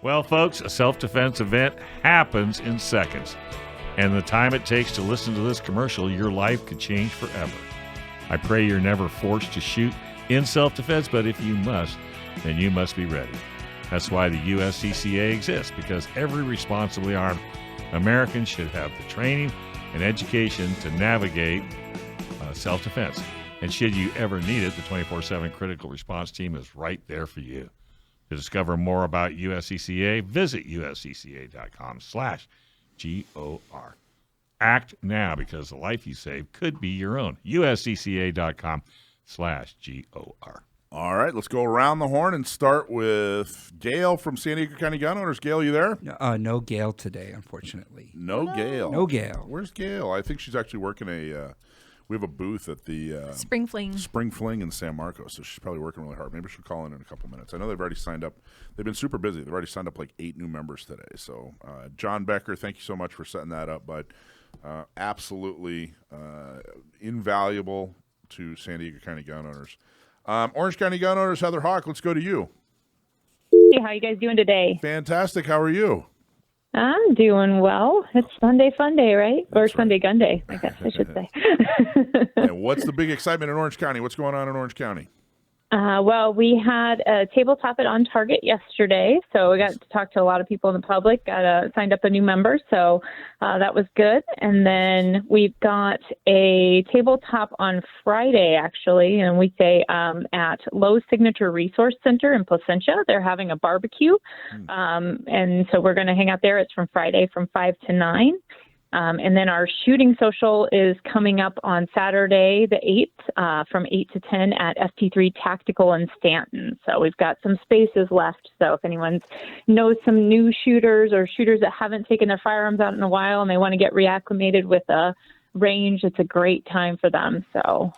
Well, folks, a self-defense event happens in seconds. And the time it takes to listen to this commercial, your life could change forever. I pray you're never forced to shoot in self-defense, but if you must, then you must be ready. That's why the USCCA exists, because every responsibly armed American should have the training and education to navigate self-defense. And should you ever need it, the 24/7 critical response team is right there for you. To discover more about USCCA, visit uscca.com/GOR. Act now, because the life you save could be your own. uscca.com/GOR. All right, let's go around the horn and start with Gail from San Diego County Gun Owners. Gail, you there? No Gail today, unfortunately. No Gail. No Gail. Where's Gail? I think she's actually working we have a booth at the Spring Fling in San Marcos, so she's probably working really hard. Maybe she'll call in a couple minutes. I know they've already signed up. They've been super busy. They've already signed up like 8 new members today. So, John Becker, thank you so much for setting that up, bud. Absolutely invaluable to San Diego County Gun Owners. Orange County Gun Owners, Heather Hawk, let's go to you. Hey, how you guys doing today? Fantastic. How are you? I'm doing well. It's Sunday fun day, right? Or Sunday gun day, I guess I should say. And what's the big excitement in Orange County? What's going on in Orange County? Well, we had a tabletop at On Target yesterday, so we got to talk to a lot of people in the public, signed up a new member, so that was good. And then we've got a tabletop on Friday, actually, and we say at Lowe's Signature Resource Center in Placentia. They're having a barbecue, and so we're going to hang out there. It's from Friday from 5 to 9. And then our shooting social is coming up on Saturday, the 8th, from 8 to 10 at ST3 Tactical in Stanton. So we've got some spaces left. So if anyone knows some new shooters or shooters that haven't taken their firearms out in a while and they want to get reacclimated with a range, it's a great time for them. So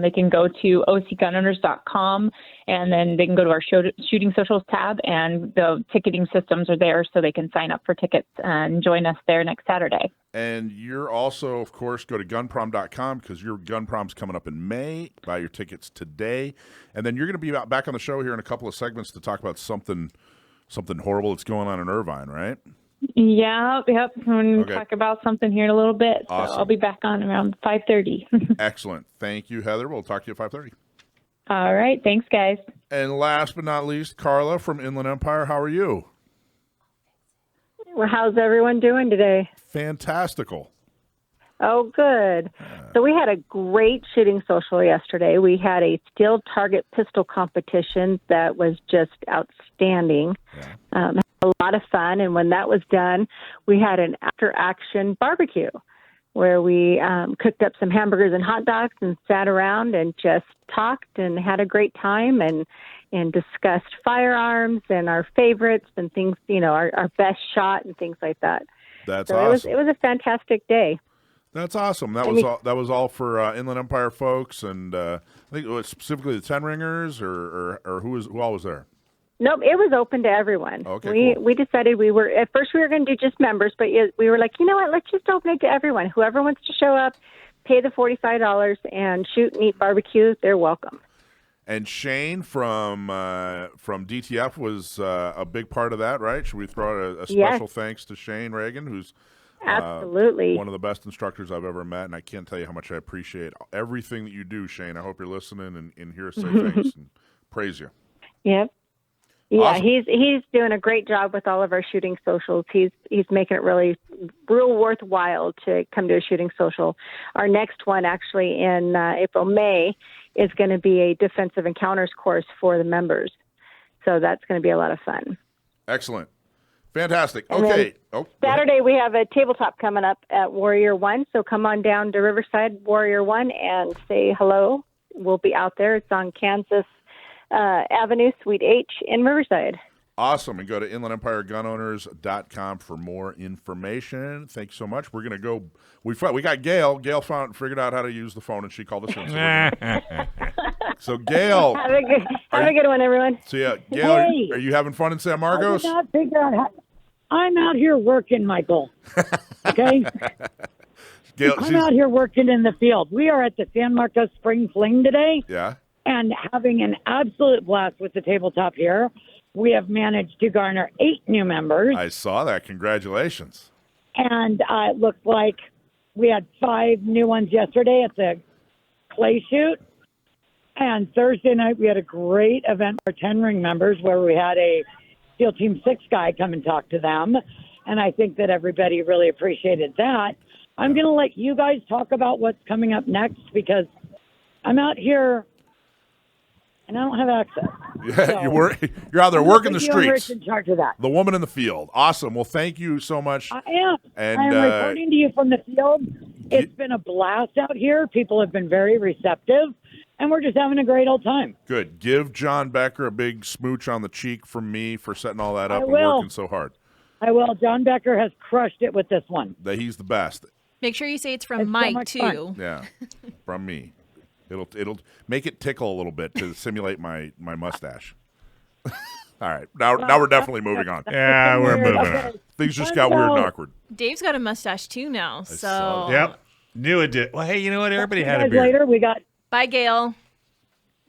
they can go to ocgunowners.com, and then they can go to our shooting socials tab, and the ticketing systems are there so they can sign up for tickets and join us there next Saturday. And you're also, of course, go to gunprom.com, because your gun prom's coming up in May. Buy your tickets today. And then you're going to be back on the show here in a couple of segments to talk about something horrible that's going on in Irvine, right? Yep. We'll talk about something here in a little bit. Awesome. So I'll be back on around 5:30. Excellent. Thank you, Heather. We'll talk to you at 5:30. All right. Thanks, guys. And last but not least, Carla from Inland Empire. How are you? Well, how's everyone doing today? Fantastical. Oh, good. So we had a great shooting social yesterday. We had a steel target pistol competition that was just outstanding. Yeah. A lot of fun. And when that was done, we had an after-action barbecue where we cooked up some hamburgers and hot dogs and sat around and just talked and had a great time and discussed firearms and our favorites and things, our best shot and things like that. That's so awesome. It was a fantastic day. That's awesome. That was all for Inland Empire folks, and I think it was specifically the 10 ringers, or who all was there? Nope, it was open to everyone. Okay, we decided at first we were going to do just members, but we were like, you know what, let's just open it to everyone. Whoever wants to show up, pay the $45 and shoot and eat barbecue, they're welcome. And Shane from DTF was a big part of that, right? Should we throw out a special thanks to Shane Reagan, who's absolutely one of the best instructors I've ever met, and I can't tell you how much I appreciate everything that you do, Shane. I hope you're listening and hear us say thanks and praise you. Yep. Yeah, Awesome. He's doing a great job with all of our shooting socials. He's making it real worthwhile to come to a shooting social. Our next one, actually in May, is going to be a defensive encounters course for the members. So that's going to be a lot of fun. Excellent. Fantastic. And okay. Saturday we have a tabletop coming up at Warrior One. So come on down to Riverside Warrior One and say hello. We'll be out there. It's on Kansas Avenue, Suite H in Riverside. Awesome. And go to inlandempiregunowners.com for more information. Thanks so much. We're going to go. We got Gail. Gail figured out how to use the phone, and she called us in. So Gail. Have a good one, everyone. So, yeah, Gail, Hey. are you having fun in San Marcos? I did not figure out how. I'm out here working, Michael. Okay? Gail, I'm out here working in the field. We are at the San Marcos Spring Fling today. Yeah. And having an absolute blast with the tabletop here. we have managed to garner 8 new members. I saw that. Congratulations. And it looks like we had 5 new ones yesterday at the clay shoot. And Thursday night, we had a great event for 10 ring members where we had a SEAL Team 6 guy come and talk to them. And I think that everybody really appreciated that. I'm going to let you guys talk about what's coming up next because I'm out here and I don't have access. Yeah, So, you're out there working the streets. In charge of that. The woman in the field. Awesome. Well, thank you so much. I am. And, I am reporting to you from the field. It's been a blast out here. People have been very receptive, and we're just having a great old time. Good. Give John Becker a big smooch on the cheek from me for setting all that up and will. working so hard. I will. John Becker has crushed it with this one. That he's the best. Make sure you say it's from It's so Mike, much too. fun. Yeah, from me. It'll make it tickle a little bit to simulate my mustache. All right, now we're definitely moving on. Yeah, we're Weird. moving Okay. on. Things just got weird and awkward. Dave's got a mustache, too, now. saw So, Yep. New addition. Well, hey, you know what? Everybody had a Guys, beard. later, we got bye, Gail.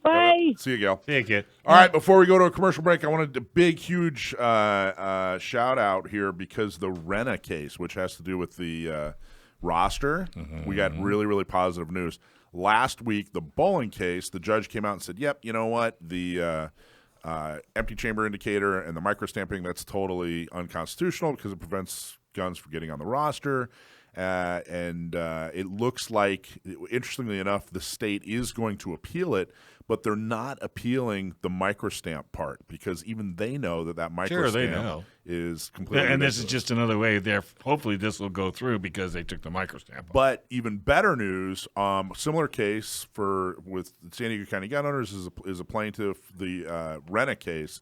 bye. See you, Gail. See you, kid. All right, before we go to a commercial break, I wanted a big, huge shout out here because the Renna case, which has to do with the roster, we got really, really positive news. Last week, the bowling case, the judge came out and said, yep, you know what? The empty chamber indicator and the microstamping, that's totally unconstitutional because it prevents guns from getting on the roster. And it looks like, interestingly enough, the state is going to appeal it, but they're not appealing the microstamp part because even they know that microstamp Sure, they know. is completely And this is ridiculous. just another way there. Hopefully, this will go through because they took the microstamp off. But even better news, similar case with San Diego County gun owners is a plaintiff, the Renna case,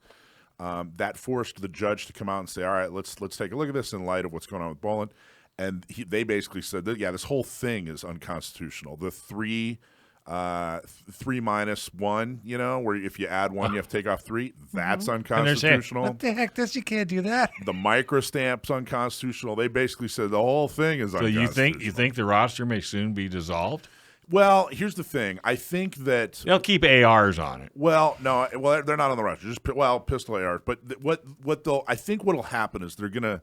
that forced the judge to come out and say, all right, let's take a look at this in light of what's going on with Boland. And they basically said that, yeah, this whole thing is unconstitutional. The 3 minus 1, you know, where if you add 1, you have to take off 3. That's And they're saying, unconstitutional. what the heck? You can't do that. The microstamp's unconstitutional. They basically said the whole thing is So unconstitutional. you think the roster may soon be dissolved? Well, here's the thing. I think that They'll keep ARs on it. Well, no, they're not on the roster. Just pistol ARs. But I think what'll happen is they're gonna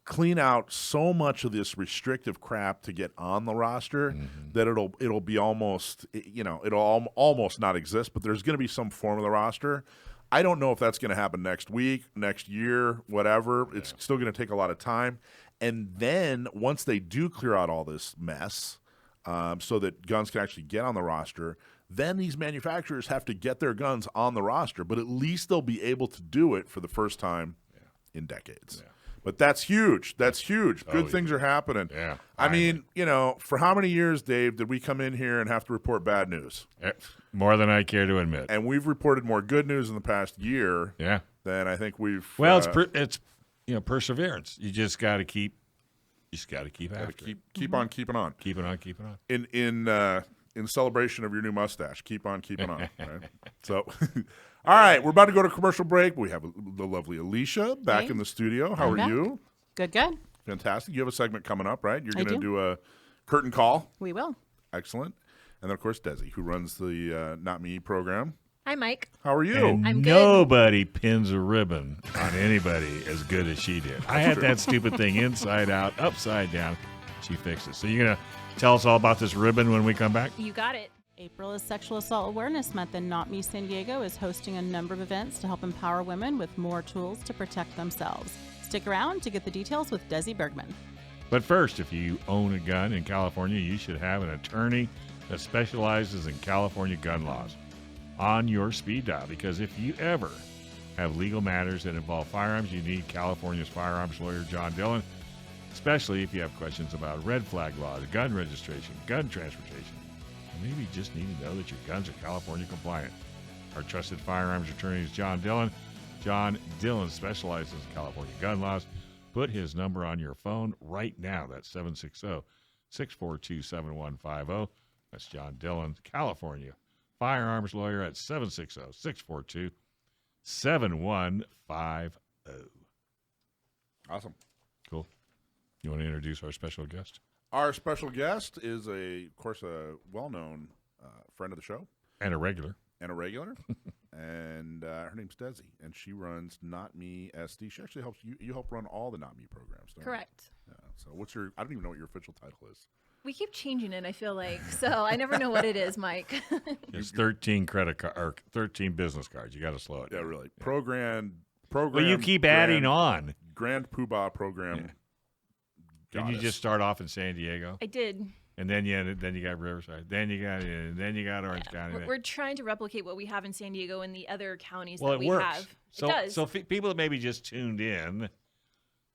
clean out so much of this restrictive crap to get on the roster that it'll be almost, it'll almost not exist. But there's gonna be some form of the roster. I don't know if that's gonna happen next week, next year, whatever. Yeah. It's still gonna take a lot of time. And then once they do clear out all this mess, so that guns can actually get on the roster, then these manufacturers have to get their guns on the roster, but at least they'll be able to do it for the first time in decades. Yeah. But that's huge. That's huge. Good things are happening. Yeah. I mean, for how many years, Dave, did we come in here and have to report bad news? More than I care to admit. And we've reported more good news in the past year than I think we've. Well, it's perseverance. You just got to keep. You just got to keep after it. Keep on keeping on. Keep it on, keep it on. In celebration of your new mustache, keep on keeping on. Right? So, all right, we're about to go to commercial break. We have the lovely Alicia back in the studio. How are you? Good, good. Fantastic. You have a segment coming up, right? You're going to do. do a curtain call. We will. Excellent. And then, of course, Desi, who runs the Not Me program. Hi, Mike. How are you? And I'm good. nobody pins a ribbon on anybody as good as she did. I had that stupid thing inside out, upside down. She fixed it. So you're going to tell us all about this ribbon when we come back? You got it. April is Sexual Assault Awareness Month, and Not Me San Diego is hosting a number of events to help empower women with more tools to protect themselves. Stick around to get the details with Desi Bergman. But first, if you own a gun in California, you should have an attorney that specializes in California gun laws on your speed dial, because if you ever have legal matters that involve firearms, you need California's firearms lawyer, John Dillon, especially if you have questions about red flag laws, gun registration, gun transportation, and maybe you just need to know that your guns are California compliant. Our trusted firearms attorney is John Dillon. John Dillon specializes in California gun laws. Put his number on your phone right now. That's 760-642-7150. That's John Dillon, California firearms lawyer at 760-642-7150. Awesome. Cool. You want to introduce our special guest? Our special guest is, of course, a well-known friend of the show. And a regular. and a regular. And her name's Desi, and she runs NOTMESD. She actually helps you help run all the NOTME programs, don't Correct. you? Yeah. So what's your? I don't even know what your official title is. We keep changing it, I feel like. So I never know what it is, Mike. It's 13 credit card or 13 business cards. You got to slow it down. Yeah, really. Program. Well, you keep adding on. Grand Poobah program. Did you just start off in San Diego? I did. And then you got Riverside. Then you got Orange County. We're trying to replicate what we have in San Diego and the other counties Well, that it we works. have. So, it does. So people that maybe just tuned in,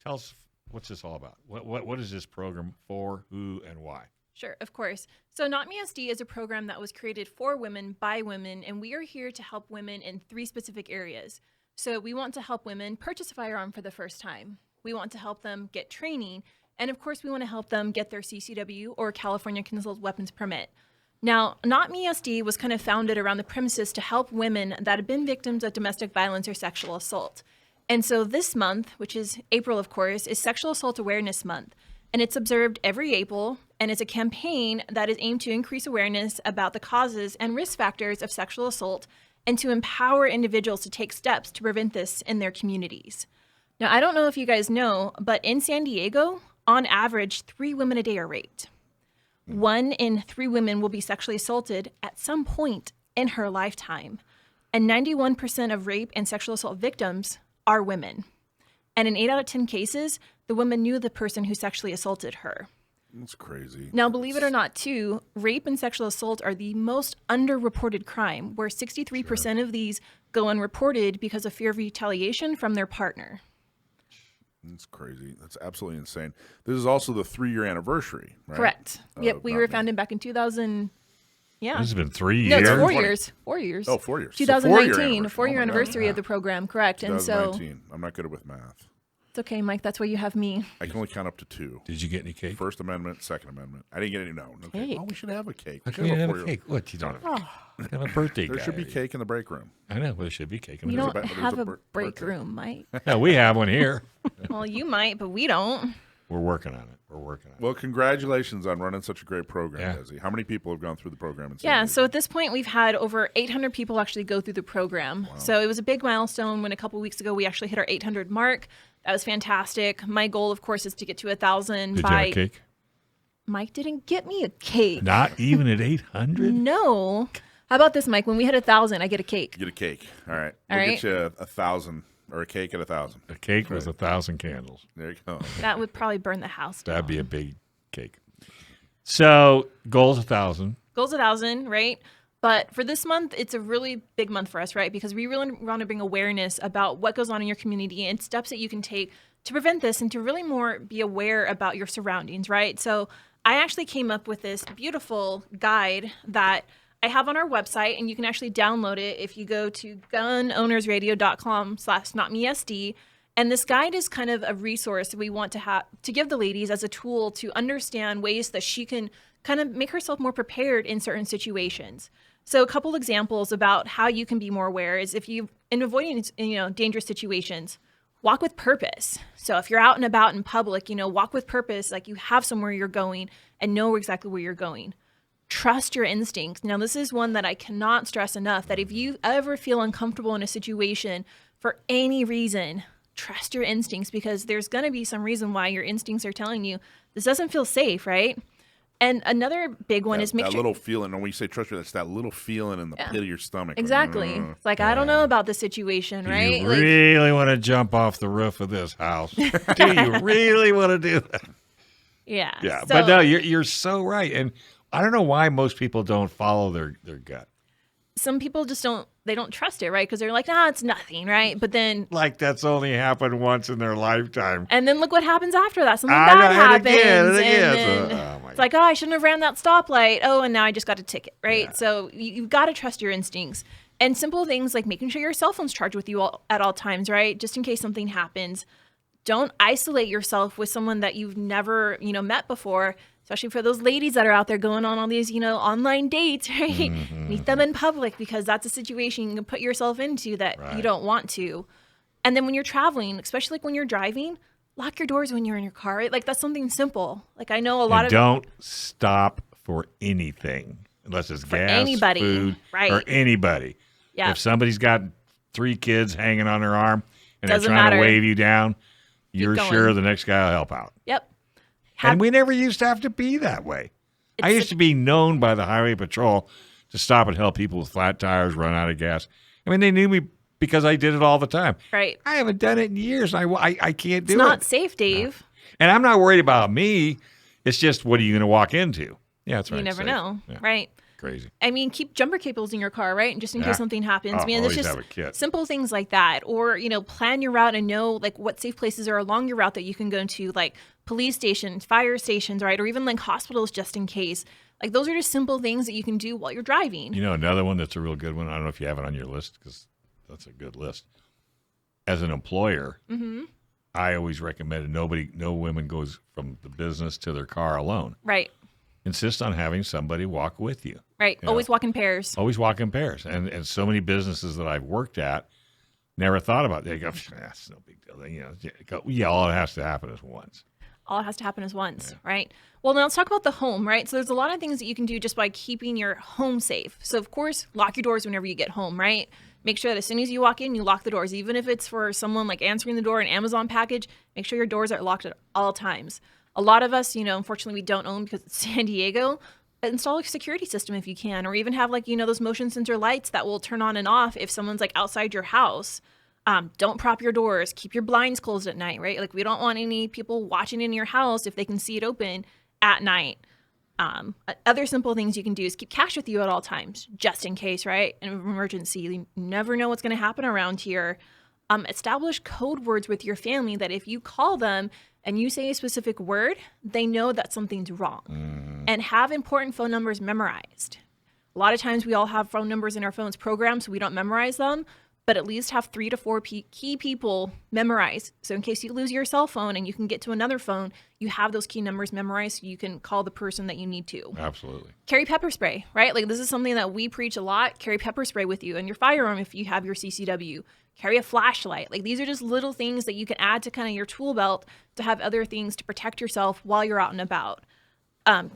tell us what's this all about? What is this program for, who, and why? Sure, of course. So NOTMESD is a program that was created for women by women, and we are here to help women in 3 specific areas. So we want to help women purchase a firearm for the first time. We want to help them get training. And of course, we want to help them get their CCW or California Concealed Weapons Permit. Now, NOTMESD was kind of founded around the premises to help women that have been victims of domestic violence or sexual assault. And so this month, which is April, of course, is Sexual Assault Awareness Month. And it's observed every April, and it's a campaign that is aimed to increase awareness about the causes and risk factors of sexual assault and to empower individuals to take steps to prevent this in their communities. Now, I don't know if you guys know, but in San Diego, on average, 3 women a day are raped. 1 in 3 women will be sexually assaulted at some point in her lifetime. And 91% of rape and sexual assault victims are women. And in 8 out of 10 cases, the woman knew the person who sexually assaulted her. That's crazy. Now, believe it or not, too, rape and sexual assault are the most underreported crime, where 63% of these go unreported because of fear of retaliation from their partner. That's crazy. That's absolutely insane. This is also the 3-year anniversary, right? Correct. Yep, we were founded back in 2000. Yeah. This has been 3 years. No, it's 4 years. 4 years. Oh, 4 years. 2019, a 4-year Oh, anniversary of the program, correct. And so 2019. I'm not good with math. it's okay, Mike. That's why you have me. I can only count up to 2. Did you get any cake? First Amendment, Second Amendment. I didn't get any. No cake. Cake. Oh, we should have a cake. How We come should you have have a a 4-year. cake? What, you don't have have a birthday There guy. should be cake in the break room. I know, there should be cake in the You break don't there's a have a break birthday. room, Mike. No, we have one here. Well, you might, but we don't. We're working on it. Well, congratulations on running such a great program, Yeah. Desi. How many people have gone through the program? In San Yeah, Diego? so at this point, we've had over 800 people actually go through the program. So it was a big milestone when a couple weeks ago we actually hit our 800 mark. That was fantastic. My goal, of course, is to get to 1,000 Did by. you have a cake? Mike didn't get me a cake. Not even at 800? No. How about this, Mike? When we hit 1,000, I get a cake. Get a cake. All right. All We'll right. get you 1,000 or a cake at 1,000. A cake with 1,000 candles. There you go. That would probably burn the house down. That'd be a big cake. So, goal's 1,000. Goal's 1,000, right? But for this month, it's a really big month for us, right? Because we really want to bring awareness about what goes on in your community and steps that you can take to prevent this and to really more be aware about your surroundings, right? So I actually came up with this beautiful guide that I have on our website, and you can actually download it if you go to gunownersradio.com/NotMeSD. And this guide is kind of a resource we want to have to give the ladies as a tool to understand ways that she can kind of make herself more prepared in certain situations. So a couple examples about how you can be more aware is if you, in avoiding, dangerous situations, walk with purpose. So if you're out and about in public, walk with purpose, like you have somewhere you're going and know exactly where you're going. Trust your instincts. Now, this is one that I cannot stress enough, that if you ever feel uncomfortable in a situation for any reason, trust your instincts, because there's going to be some reason why your instincts are telling you this doesn't feel safe, right? And another big one is make that sure. little feeling. And when you say trust you, that's that little feeling in the pit of your stomach. Exactly. It's like, I don't know about this situation, Do right? you Like, really want to jump off the roof of this house? Do you really want to do that? yeah. Yeah, So- but no, you're so right. And I don't know why most people don't follow their gut. some people just don't trust it, right? Because they're like, nah, it's nothing, right? But then, Like that's only happened once in their lifetime. and then look what happens after that. Something I bad know, and happens. again, and again. then So- oh my it's like, oh, I shouldn't have ran that stoplight. Oh, and now I just got a ticket, right? So you've got to trust your instincts. And simple things like making sure your cell phone's charged with you at all times, right? Just in case something happens. Don't isolate yourself with someone that you've never, met before, especially for those ladies that are out there going on all these, online dates, right? Mm-hmm. Meet them in public, because that's a situation you can put yourself into that you don't want to. And then when you're traveling, especially like when you're driving, lock your doors when you're in your car, right? Like that's something simple. Like I know a lot And of don't stop for anything. unless it's For gas, anybody, food, right. or anybody. Yeah. If somebody's got 3 kids hanging on their arm and Doesn't they're trying matter. to wave you down, you're going. sure the next guy will help out. Yep. And we never used to have to be that way. I It's used to be known by the highway patrol to stop and help people with flat tires, run out of gas. I mean, they knew me because I did it all the time. Right. I haven't done it in years. I can't do It's not it. safe, Dave. And I'm not worried about me. It's just, what are you going to walk into? Yeah, that's right. You never safe. know, Yeah. right? Crazy. I mean, keep jumper cables in your car, right? Just in Yeah. case something happens. Oh, Man, it's always just have a kit. simple things like that. Or, plan your route and know like what safe places are along your route that you can go to, like police stations, fire stations, right? Or even like hospitals just in case. Like those are just simple things that you can do while you're driving. You know, another one that's a real good one. I don't know if you have it on your list because that's a good list. As an employer, I always recommended no women goes from the business to their car alone. Right. Insist on having somebody walk with you. Right. Yeah. Always walk in pairs. Always walk in pairs. And so many businesses that I've worked at never thought about it. They go, that's no big deal. All it has to happen is once. All it has to happen is once, right? Well, now let's talk about the home, right? So there's a lot of things that you can do just by keeping your home safe. So, of course, lock your doors whenever you get home, right? Make sure that as soon as you walk in, you lock the doors. Even if it's for someone like answering the door, an Amazon package, make sure your doors are locked at all times. A lot of us, unfortunately, we don't own because it's San Diego. Install a security system if you can, or even have those motion sensor lights that will turn on and off if someone's like outside your house. Don't prop your doors. Keep your blinds closed at night, right? Like we don't want any people watching in your house if they can see it open at night. Other simple things you can do is keep cash with you at all times, just in case, right? In an emergency, you never know what's going to happen around here. Establish code words with your family that if you call them and you say a specific word, they know that something's wrong. And have important phone numbers memorized. A lot of times we all have phone numbers in our phones programmed, so we don't memorize them, but at least have 3 to 4 key people memorized. So in case you lose your cell phone and you can get to another phone, you have those key numbers memorized so you can call the person that you need to. Absolutely. Carry pepper spray, right? Like this is something that we preach a lot. Carry pepper spray with you and your firearm if you have your CCW. Carry a flashlight. Like these are just little things that you can add to kind of your tool belt to have other things to protect yourself while you're out and about.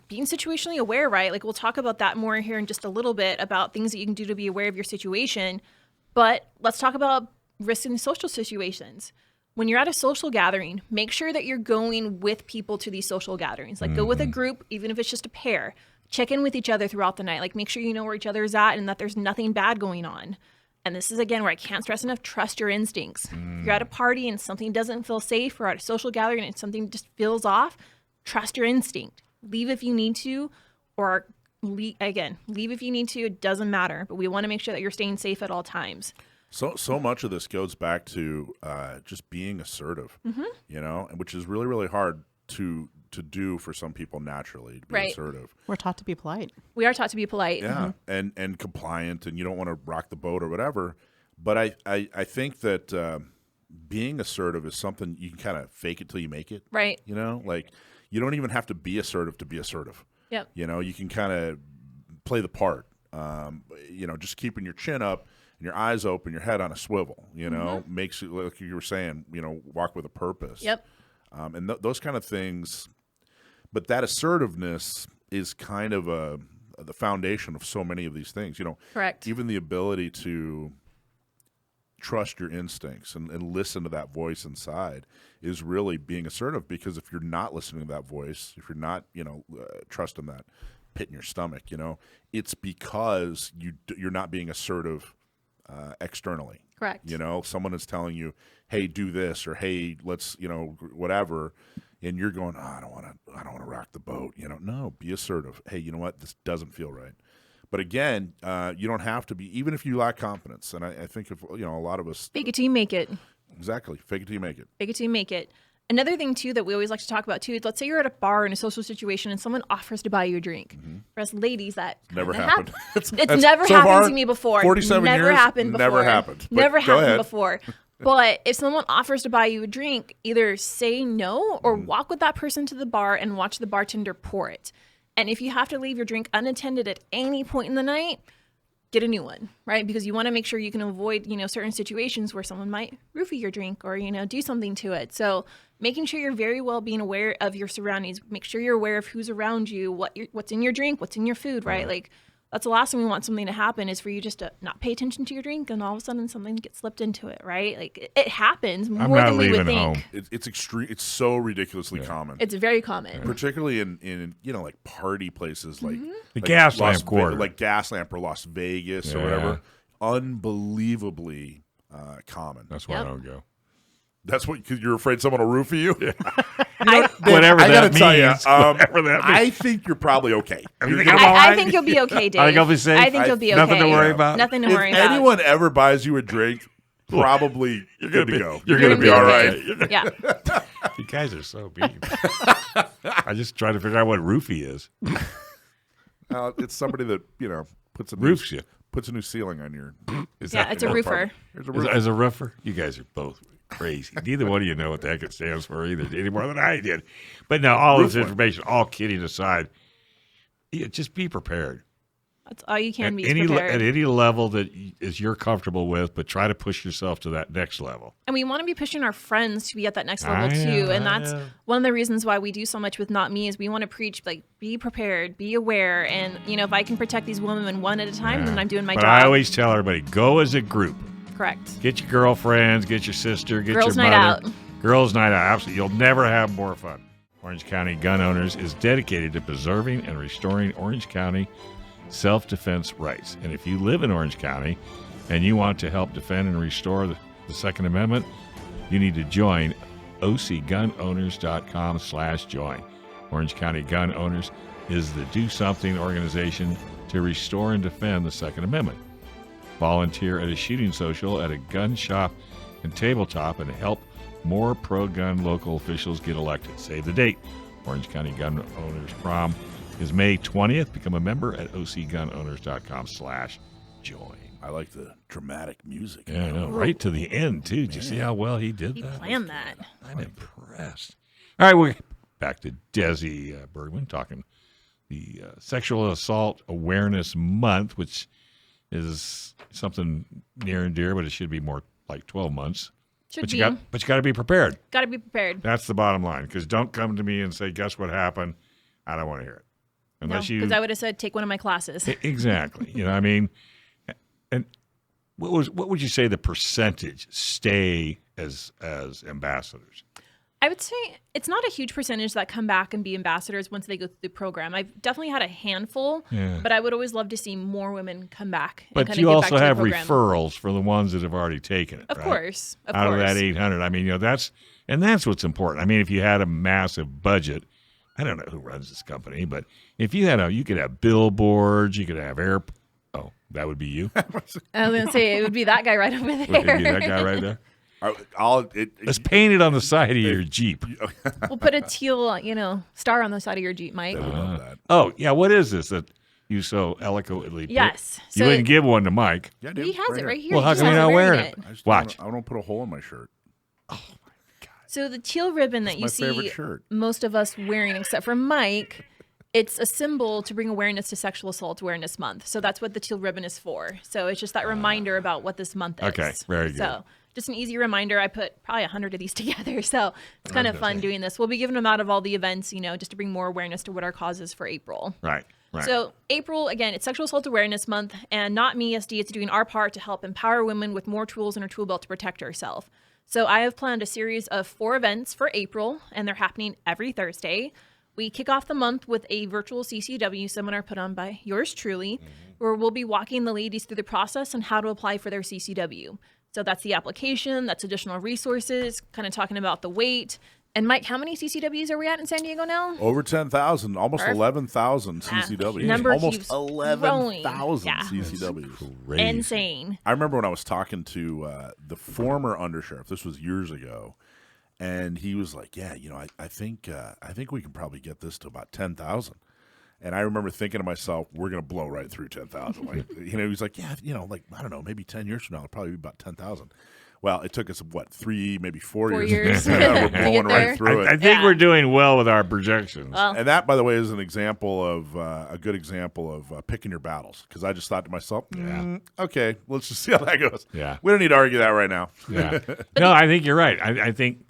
Being situationally aware, right? Like we'll talk about that more here in just a little bit about things that you can do to be aware of your situation. But let's talk about risks in social situations. When you're at a social gathering, make sure that you're going with people to these social gatherings. Like go with a group, even if it's just a pair. Check in with each other throughout the night. Like make sure you know where each other is at and that there's nothing bad going on. And this is, again, where I can't stress enough, trust your instincts. If you're at a party and something doesn't feel safe, or at a social gathering and something just feels off, trust your instinct. Leave if you need to, or leave if you need to. It doesn't matter. But we want to make sure that you're staying safe at all times. So much of this goes back to just being assertive, which is really, really hard to do for some people naturally, to be Right. assertive. We're taught to be polite. We are taught to be polite. Yeah, and compliant, and you don't want to rock the boat or whatever. But I think that being assertive is something you can kind of fake it till you make it. Right. Like you don't even have to be assertive to be assertive. Yep. You can kind of play the part. Just keeping your chin up and your eyes open, your head on a swivel. Makes you, like you were saying, walk with a purpose. Yep. And those kind of things. But that assertiveness is kind of the foundation of so many of these things. Correct. Even the ability to trust your instincts and listen to that voice inside is really being assertive, because if you're not listening to that voice, if you're not, trusting that pit in your stomach, it's because you're not being assertive externally. Correct. Someone is telling you, hey, do this, or hey, let's, whatever. And you're going, I don't want to rock the boat. No, be assertive. Hey, you know what? This doesn't feel right. But again, you don't have to be, even if you lack confidence. And I think if, a lot of us. Fake it till you make it. Exactly. Fake it till you make it. Fake it till you make it. Another thing, too, that we always like to talk about, too, is let's say you're at a bar in a social situation and someone offers to buy you a drink. For us ladies, that Never happened. It's never so happened far, to me before. 47 never years, happened before. never happened. But Never go happened ahead. before. But if someone offers to buy you a drink, either say no or walk with that person to the bar and watch the bartender pour it. And if you have to leave your drink unattended at any point in the night, get a new one, right? Because you want to make sure you can avoid, certain situations where someone might roofie your drink or, do something to it. So making sure you're very well being aware of your surroundings. Make sure you're aware of who's around you, what's in your drink, what's in your food, right? Like That's the last thing we want something to happen is for you just to not pay attention to your drink and all of a sudden something gets slipped into it, right? Like it happens more not than we would leaving think. home. It's extreme. It's so ridiculously common. It's very common. Particularly in like party places like The Gas Lamp Quarter. like Gaslamp or Las Vegas or whatever. Unbelievably common. That's why I don't go. That's what, because you're afraid someone will roofie you. Whatever I gotta that tell you, means. Whatever that means. I think you're probably okay. I think you'll be okay, Dave. I think I'll be safe. I think you'll be okay. Nothing to worry about. Nothing to If worry about. anyone ever buys you a drink, probably you're good to go. You're going to be all right. Yeah. You guys are so mean. I just try to figure out what roofie is. It's somebody that puts a Roofs you. puts a new ceiling on your. Yeah, it's a roofer. There's a roof. As a roofer, you guys are both crazy. Neither one of you know what the heck it stands for either, any more than I did. But no, all this information, all kidding aside, just be prepared. That's all you can be At prepared. any level that you're comfortable with, but try to push yourself to that next level. And we want to be pushing our friends to be at that next level too. And that's one of the reasons why we do so much with Not Me is we want to preach, like, be prepared, be aware. And, if I can protect these women one at a time, then I'm doing my but job. I always tell everybody, go as a group. Correct. Get your girlfriends, get your sister, get Girls' your night mother. out. Girls' night out. Absolutely. You'll never have more fun. Orange County Gun Owners is dedicated to preserving and restoring Orange County self-defense rights. And if you live in Orange County and you want to help defend and restore the Second Amendment, you need to join ocgunowners.com/join. Orange County Gun Owners is the do something organization to restore and defend the Second Amendment. Volunteer at a shooting social, at a gun shop and tabletop, and help more pro-gun local officials get elected. Save the date. Orange County Gun Owners Prom is May 20th. Become a member at ocgunowners.com/join. I like the dramatic music. Yeah, I know. Right to the end, too. Did you see how well he did He that? planned that. I'm impressed. All right, we're back to Desi Bergman talking the Sexual Assault Awareness Month, which is something near and dear, but it should be more like 12 months. Should You got to be prepared. Got to be prepared. That's the bottom line. Because don't come to me and say, "Guess what happened?" I don't want to hear it. Unless Because I would have said, take one of my classes. Exactly. I mean, and what would you say the percentage stay as ambassadors? I would say it's not a huge percentage that come back and be ambassadors once they go through the program. I've definitely had a handful, but I would always love to see more women come back. And But you also have referrals for the ones that have already taken it. Of right? course. Out of that 800. I mean, that's what's important. I mean, if you had a massive budget, I don't know who runs this company, but if you had you could have billboards, you could have that would be you. I was going to say, it would be that guy right over there. Would it be that guy right there? Let's paint it on the side of your Jeep. We'll put a teal, star on the side of your Jeep, Mike. That. Yeah. What is this that you so eloquently put? Yes. You wouldn't give one to Mike. Yeah, dude, He has it right here. Well, He how just come you're hasn't not wearing worn it? I don't put a hole in my shirt. So the teal ribbon that you my see favorite shirt. most of us wearing, except for Mike, it's a symbol to bring awareness to Sexual Assault Awareness Month. So that's what the teal ribbon is for. So it's just that reminder about what this month is. Okay, very good. So just an easy reminder. I put probably 100 of these together. So it's kind of fun doing this. We'll be giving them out of all the events, just to bring more awareness to what our cause is for April. Right. So April, again, it's Sexual Assault Awareness Month, and Not Me SD, it's doing our part to help empower women with more tools in our tool belt to protect ourselves. So I have planned a series of 4 events for April, and they're happening every Thursday. We kick off the month with a virtual CCW seminar put on by yours truly, where we'll be walking the ladies through the process and how to apply for their CCW. So that's the application, that's additional resources, kind of talking about the weight. And Mike, how many CCWs are we at in San Diego now? Over 10,000, almost 11,000 CCWs. Number almost keeps 11,000 growing. CCWs. Crazy. Insane. I remember when I was talking to the former undersheriff. This was years ago, and he was like, "Yeah, I think we can probably get this to about 10,000." And I remember thinking to myself, "We're going to blow right through 10,000." Like, he's like, "Yeah, like I don't know, maybe 10 years from now, it'll probably be about 10,000." Well, it took us, 3, maybe 4 4 years. years. We're To blowing get there. right through it. I think we're doing well with our projections. Well, And that, by the way, is an example of a good example of picking your battles. Because I just thought to myself, okay, let's just see how that goes. Yeah. We don't need to argue that right now. Yeah. No, I think you're right. I think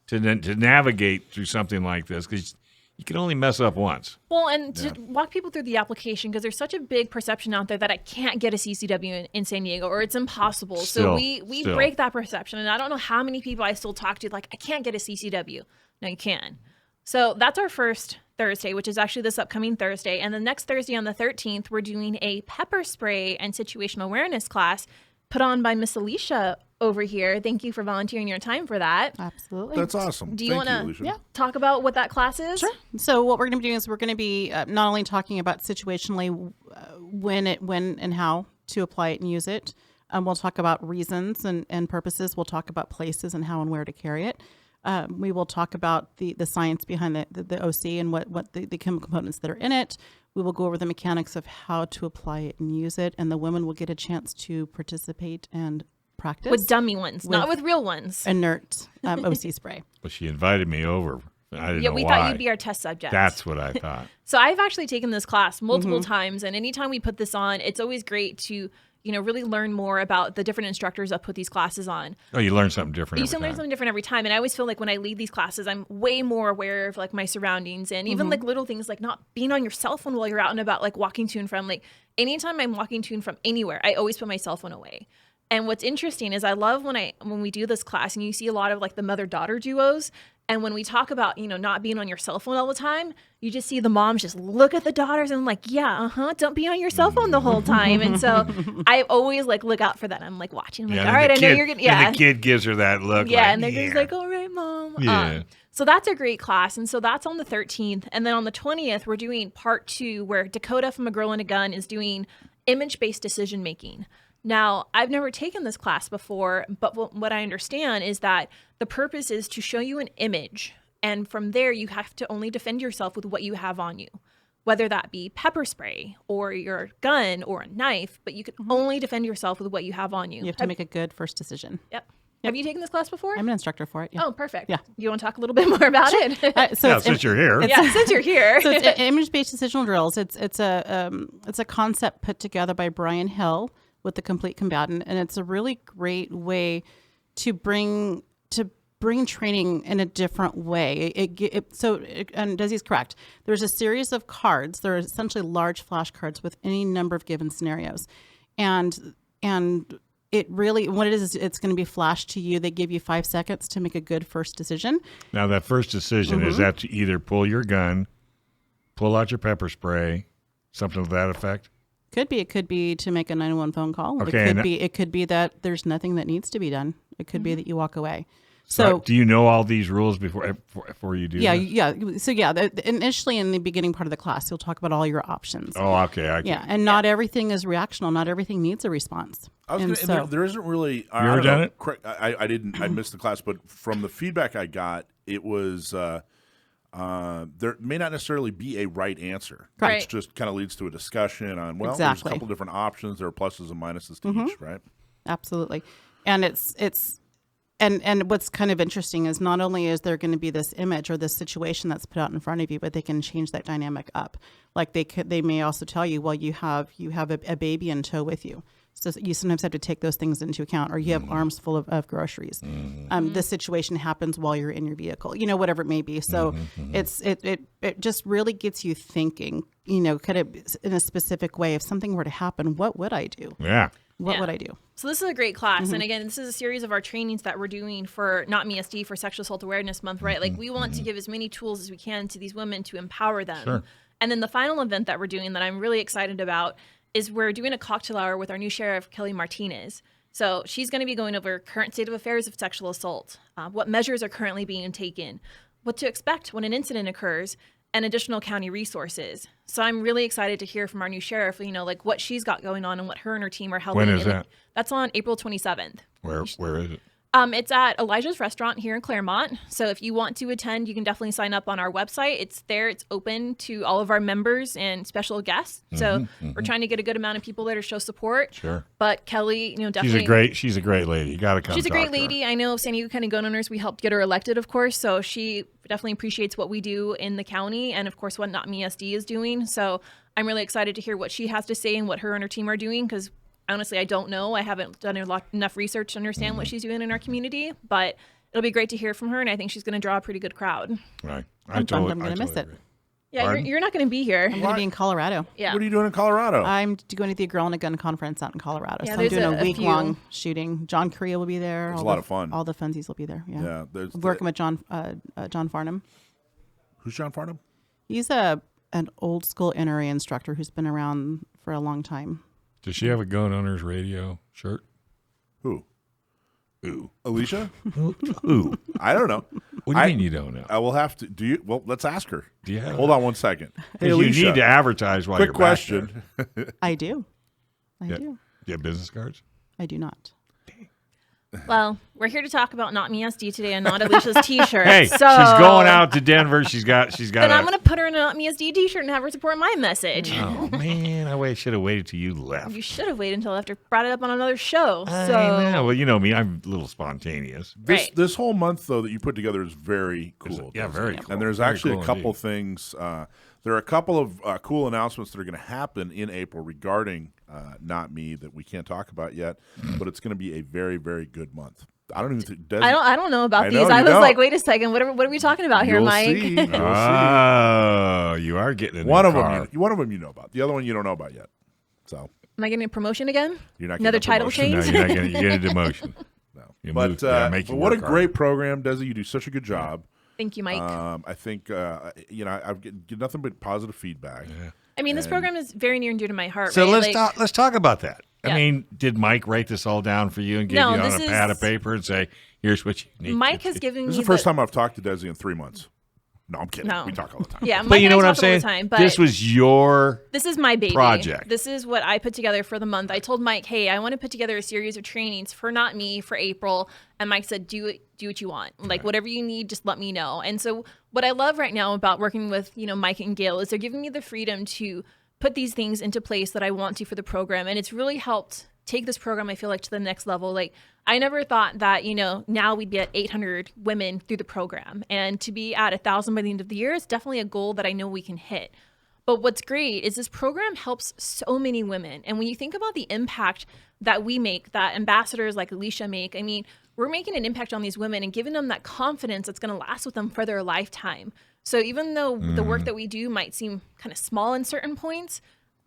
to navigate through something like this, because You can only mess up once. Well, and to walk people through the application, because there's such a big perception out there that I can't get a CCW in San Diego, or it's impossible. So we break that perception. And I don't know how many people I still talk to, like, I can't get a CCW. No, you can. So that's our first Thursday, which is actually this upcoming Thursday. And the next Thursday on the 13th, we're doing a pepper spray and situational awareness class put on by Miss Alicia over here. Thank you for volunteering your time for that. Absolutely. That's awesome. Do you want Alicia. to talk about what that class is? Sure. So what we're going to be doing is we're going to be not only talking about situationally when and how to apply it and use it. We'll talk about reasons and purposes. We'll talk about places and how and where to carry it. We will talk about the science behind the OC and what the chemical components that are in it. We will go over the mechanics of how to apply it and use it. And the women will get a chance to participate and practice. With dummy ones, not with real ones. Inert OC spray. Well, she invited me over. I didn't know we why. thought you'd be our test subject. That's what I thought. So I've actually taken this class multiple times, and anytime we put this on, it's always great to really learn more about the different instructors that put these classes on. Oh, you learn something different You learn something different every time. And I always feel like when I lead these classes, I'm way more aware of like my surroundings and even like little things like not being on your cell phone while you're out and about, like walking to and from. Like anytime I'm walking to and from anywhere, I always put my cell phone away. And what's interesting is I love when we do this class and you see a lot of like the mother-daughter duos. And when we talk about, not being on your cell phone all the time, you just see the moms just look at the daughters and like, don't be on your cell phone the whole time. And so I always like look out for that. I'm like watching. I'm like, all right, I know you're going to, And the kid gives her that look. Yeah, and they're just like, all right, mom. Yeah. So that's a great class. And so that's on the 13th. And then on the 20th, we're doing part 2 where Dakota from A Girl and a Gun is doing image-based decision making. Now, I've never taken this class before, but what I understand is that the purpose is to show you an image. And from there, you have to only defend yourself with what you have on you, whether that be pepper spray or your gun or a knife, but you can only defend yourself with what you have on you. You have to make a good first decision. Yep. Have you taken this class before? I'm an instructor for it. Yeah. Oh, perfect. Yeah. You want to talk a little bit more about it? Since you're here. Since you're here. So it's image-based decisional drills. It's a concept put together by Brian Hill with the Complete Combatant, and it's a really great way to bring training in a different way. And Desi's correct. There's a series of cards. They're essentially large flashcards with any number of given scenarios, and it really what it is it's going to be flashed to you. They give you 5 seconds to make a good first decision. Now that first decision is that to either pull your gun, pull out your pepper spray, something to that effect. It could be to make a 911 phone call. Okay, It could be that there's nothing that needs to be done. It could be that you walk away. So do you know all these rules before you do? Initially in the beginning part of the class, you'll talk about all your options. Oh, okay. And not everything is reactional. Not everything needs a response. There isn't really. You ever done it? I didn't. I missed the class, but from the feedback I got, it was. There may not necessarily be a right answer. Right. It just kind of leads to a discussion on, there's a couple different options. There are pluses and minuses to each, right? Absolutely. And and what's kind of interesting is not only is there going to be this image or this situation that's put out in front of you, but they can change that dynamic up. Like they may also tell you, well, you have a baby in tow with you. So you sometimes have to take those things into account, or you have arms full of groceries. This situation happens while you're in your vehicle, whatever it may be. So it just really gets you thinking, kind of in a specific way. If something were to happen, what would I do? Yeah. What would I do? So this is a great class. And again, this is a series of our trainings that we're doing for NOTMESD for Sexual Assault Awareness Month, right? Like we want to give as many tools as we can to these women to empower them. Sure. And then the final event that we're doing that I'm really excited about is we're doing a cocktail hour with our new sheriff, Kelly Martinez. So she's going to be going over current state of affairs of sexual assault, what measures are currently being taken, what to expect when an incident occurs, and additional county resources. So I'm really excited to hear from our new sheriff, like what she's got going on and what her and her team are helping. When is that? That's on April 27th. Where is it? It's at Elijah's Restaurant here in Claremont. So if you want to attend, you can definitely sign up on our website. It's there. It's open to all of our members and special guests. So we're trying to get a good amount of people there to show support. Sure. But Kelly, definitely. She's a great lady. You got to come. She's a great lady. I know San Diego County gun owners, we helped get her elected, of course. So she definitely appreciates what we do in the county and, of course, what NOTMESD is doing. So I'm really excited to hear what she has to say and what her and her team are doing, because honestly, I don't know. I haven't done enough research to understand what she's doing in our community, but it'll be great to hear from her, and I think she's going to draw a pretty good crowd. Right. I'm going to miss it. Yeah, Pardon? you're not going to be here. I'm going to be in Colorado. Yeah. What are you doing in Colorado? I'm going to the Girl in a Gun conference out in Colorado. Yeah, so I'm there's doing a a week-long few. shooting. John Korea will be there. It's a lot of fun. All the funsies will be there. Yeah. Yeah, there's I'm working with John Farnham. Who's John Farnham? He's an old school NRA instructor who's been around for a long time. Does she have a Gun Owners Radio shirt? Who? Ooh. Alicia? Ooh. I don't know. What do you mean you don't know? I will have to. Do you? Well, let's ask her. Yeah. Hold on one second. Hey, Because you Alicia, need to advertise while quick you're question. back there. I do. Yeah. Do you have business cards? I do not. Well, we're here to talk about Not Me SD today and not Alicia's T-shirt. Hey, so she's going out to Denver. She's got. Then I'm going to put her in a Not Me SD T-shirt and have her support my message. Oh man, I should have waited till you left. You should have waited until after brought it up on another show. I So know. Well, you know me. I'm a little spontaneous. Right. This whole month though that you put together is very cool. Yeah, very cool. And there's Very actually cool a couple indeed. things. There are a couple of cool announcements that are going to happen in April regarding Not Me that we can't talk about yet, but it's going to be a very, very good month. I don't even think Desi, I don't know about I these. know, I you was don't. like, wait a second. What are we talking about here, You'll Mike? see. You'll see. Oh, you are getting in One the of car. them, one of them you know about. The other one you don't know about yet. So Am I getting a promotion again? you're not Another getting a title promotion. change? No, you're not getting. You get a demotion. No. You But, move, yeah, make you but what a work great harder. program, Desi. You do such a good job. Thank you, Mike. I think I've get nothing but positive feedback. Yeah. I mean, this program is very near and dear to my heart. So right? let's talk about that. Yeah. I mean, did Mike write this all down for you and give No, you on this a pad is- of paper and say, "Here's what you need"? Mike to has do? given me This is the first time I've talked to Desi in 3 months. No, I'm kidding. No. We talk all the time. Yeah, Mike But you and know I what I'm talk all saying? the time, but This was your this is my baby project. This is what I put together for the month. I told Mike, hey, I want to put together a series of trainings for Not Me for April. And Mike said, do what you want. Like whatever you need, just let me know. And so what I love right now about working with, Mike and Gail is they're giving me the freedom to put these things into place that I want to for the program. And it's really helped take this program, I feel like, to the next level. Like I never thought that, now we'd be at 800 women through the program, and to be at 1,000 by the end of the year is definitely a goal that I know we can hit. But what's great is this program helps so many women. And when you think about the impact that we make, that ambassadors like Alicia make, I mean, we're making an impact on these women and giving them that confidence that's going to last with them for their lifetime. So even though the work that we do might seem kind of small in certain points,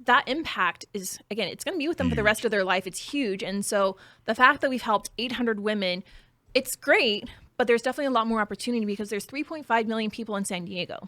that impact is, again, it's going to be with them for the rest of their life. It's huge. And so the fact that we've helped 800 women, it's great, but there's definitely a lot more opportunity because there's 3.5 million people in San Diego.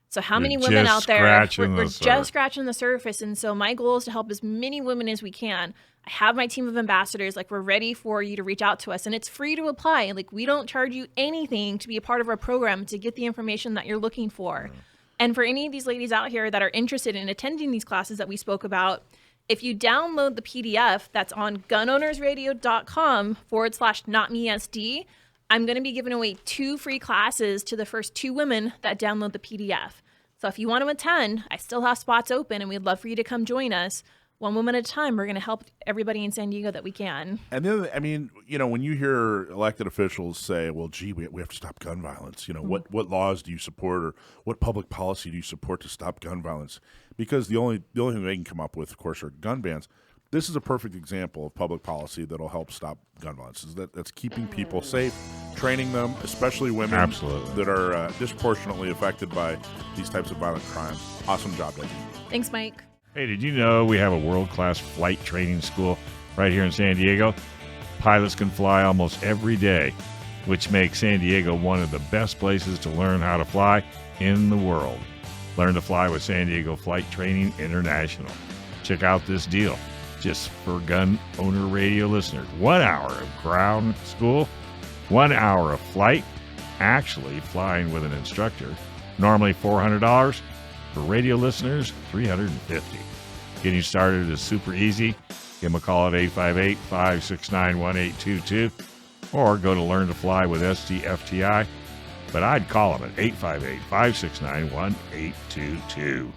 So how many women just out there? scratching We're the surface. just scratching the surface. And so my goal is to help as many women as we can. I have my team of ambassadors. Like, we're ready for you to reach out to us, and it's free to apply. Like, we don't charge you anything to be a part of our program to get the information that you're looking for. And for any of these ladies out here that are interested in attending these classes that we spoke about, if you download the PDF that's on gunownersradio.com/NotMeSD, I'm going to be giving away 2 free classes to the first 2 women that download the PDF. So if you want to attend, I still have spots open, and we'd love for you to come join us. One woman at a time, we're going to help everybody in San Diego that we can. And the other, I mean, when you hear elected officials say, well, gee, we have to stop gun violence, what laws do you support, or what public policy do you support to stop gun violence? Because the only thing they can come up with, of course, are gun bans. This is a perfect example of public policy that'll help stop gun violence. That's keeping people safe, training them, especially women Absolutely. that are disproportionately affected by these types of violent crime. Awesome job, Desi. Thanks, Mike. Hey, did you know we have a world-class flight training school right here in San Diego? Pilots can fly almost every day, which makes San Diego one of the best places to learn how to fly in the world. Learn to fly with San Diego Flight Training International. Check out this deal. Just for Gun Owner Radio listeners, 1 hour of ground school, 1 hour of flight, actually flying with an instructor, normally $400. For radio listeners, $350. Getting started is super easy. Give them a call at 858-569-1822 or go to Learn to Fly with STFTI. But I'd call them at 858-569-1822.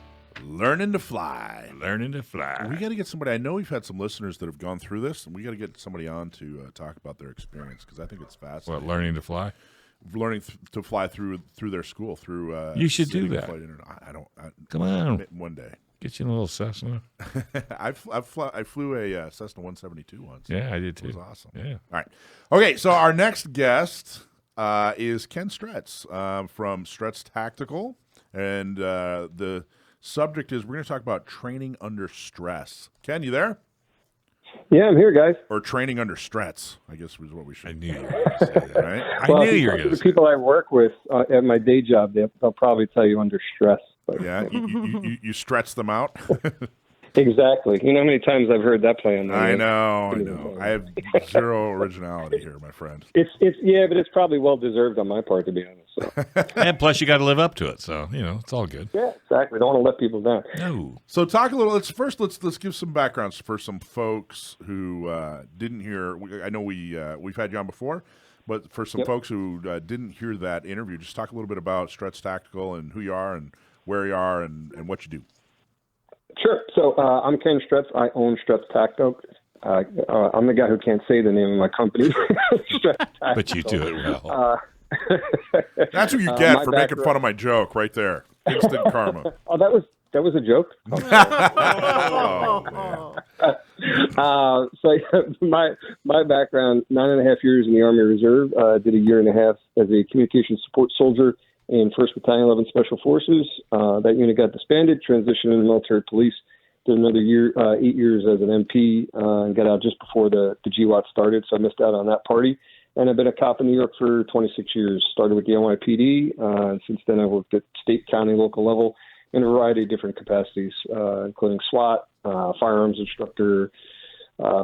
Learning to fly. Learning to fly. We got to get somebody. I know we've had some listeners that have gone through this, and we got to get somebody on to talk about their experience because I think it's fascinating. What, learning to fly? Learning to fly through their school through. You should do City that. Flight Come on. one day. Get you in a little Cessna. I flew a Cessna 172 once. Yeah, I did It was too. awesome. Yeah. All right. Okay, so our next guest is Ken Stretz from Stretz Tactical. and the subject is we're going to talk about training under stress. Ken, you there? Yeah, I'm here, guys. Or training under Stretz, I guess is what we should. I knew you were going to say that, right? Well, I knew you were going to the say people I work with at my day job, they'll probably tell you under stress. But, Yeah, you stretch them out. exactly. You know how many times I've heard that play on the I know. I have zero originality here, my friend. It's but it's probably well deserved on my part, to be honest. So. And plus, you got to live up to it, so it's all good. Yeah, exactly. Don't want to let people down. No. So talk a little. Let's give some backgrounds for some folks who didn't hear. I know we've had you on before, but for some folks who didn't hear that interview, just talk a little bit about Stretz Tactical and who you are and where you are and what you do. Sure. So I'm Ken Stretz. I own Stretz Tactical. I'm the guy who can't say the name of my company. Stretz Tactical. But you do it well. That's what you get for making fun of my joke right there. Instant karma. Oh, that was a joke? My background, 9.5 years in the Army Reserve. Did a year and a half as a communications support soldier in 1st Battalion 11 Special Forces. That unit got disbanded, transitioned into military police. Did another year, 8 years as an MP, and got out just before the GWAT started, so I missed out on that party. And I've been a cop in New York for 26 years. Started with the NYPD, and since then I've worked at state, county, local level in a variety of different capacities, including SWAT, firearms instructor,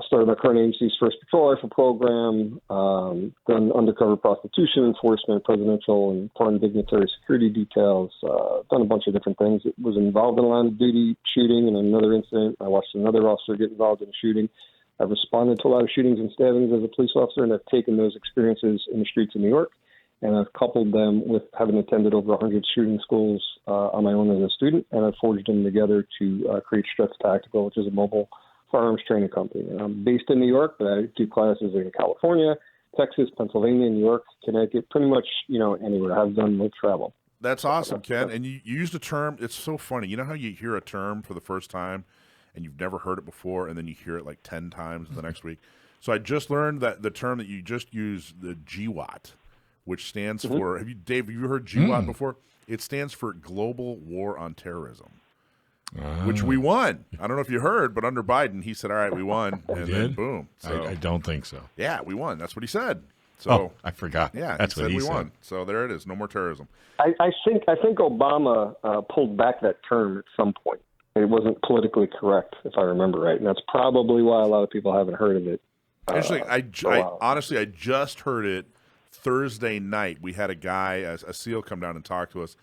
started my current agency's first patrol rifle program, done undercover prostitution enforcement, presidential and foreign dignitary security details, done a bunch of different things. It was involved in a line of duty shooting and another incident. I watched another officer get involved in a shooting. I've responded to a lot of shootings and stabbings as a police officer, and I've taken those experiences in the streets of New York, and I've coupled them with having attended over 100 shooting schools on my own as a student, and I've forged them together to create Stretz Tactical, which is a mobile firearms training company. And I'm based in New York, but I do classes in California, Texas, Pennsylvania, New York, Connecticut, pretty much, anywhere. I've done most travel. That's awesome, Ken. And you used a term. It's so funny. You know how you hear a term for the first time and you've never heard it before, and then you hear it like 10 times the next week? So I just learned that the term that you just used, the GWAT, which stands for, Dave, have you heard GWAT before? It stands for Global War on Terrorism, which we won. I don't know if you heard, but under Biden, he said, all right, we won. And then boom. So, I don't think so. Yeah, we won. That's what he said. So I forgot. Yeah, that's what he we said. won. So there it is. No more terrorism. I think Obama pulled back that term at some point. It wasn't politically correct, if I remember right, and that's probably why a lot of people haven't heard of it. Actually, I just heard it Thursday night. We had a guy, a SEAL, come down and talk to us,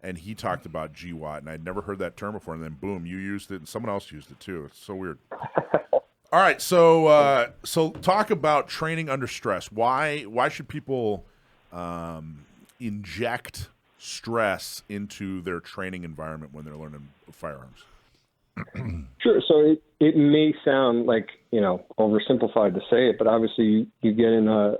and he talked about GWAT, and I'd never heard that term before. And then boom, you used it, and someone else used it too. It's so weird. All right, so talk about training under stress. Why should people inject stress into their training environment when they're learning firearms? Sure. So it may sound like, oversimplified to say it, but obviously you get in a,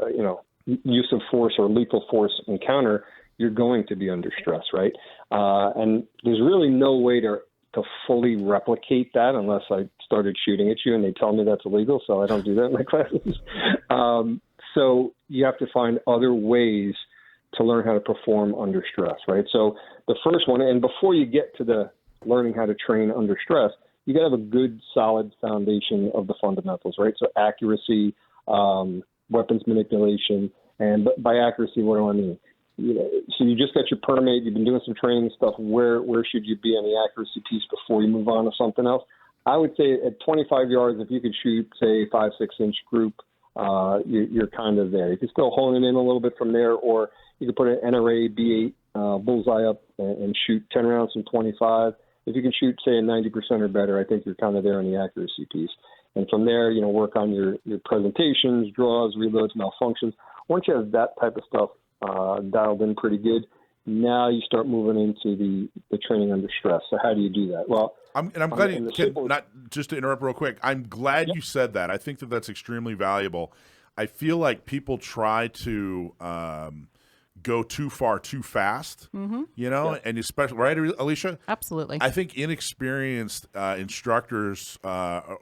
use of force or lethal force encounter, you're going to be under stress, right? And there's really no way to fully replicate that unless I started shooting at you and they tell me that's illegal, so I don't do that in my classes. So you have to find other ways to learn how to perform under stress, right? So the first one, and before you get to the learning how to train under stress, you got to have a good, solid foundation of the fundamentals, right? So accuracy, weapons manipulation, and by accuracy, what do I mean? So you just got your permit, you've been doing some training stuff. Where should you be on the accuracy piece before you move on to something else? I would say at 25 yards, if you could shoot, say, 5-6 inch group, you're kind of there. You can still hone it in a little bit from there, or you could put an NRA B8 bullseye up and shoot 10 rounds from 25. If you can shoot, say, a 90% or better, I think you're kind of there on the accuracy piece. And from there, work on your presentations, draws, reloads, malfunctions. Once you have that type of stuff dialed in pretty good, now you start moving into the training under stress. So how do you do that? Well, I'm glad not just to interrupt real quick. I'm glad you said that. I think that's extremely valuable. I feel like people try to go too far too fast, and especially, right, Alicia? Absolutely. I think inexperienced instructors are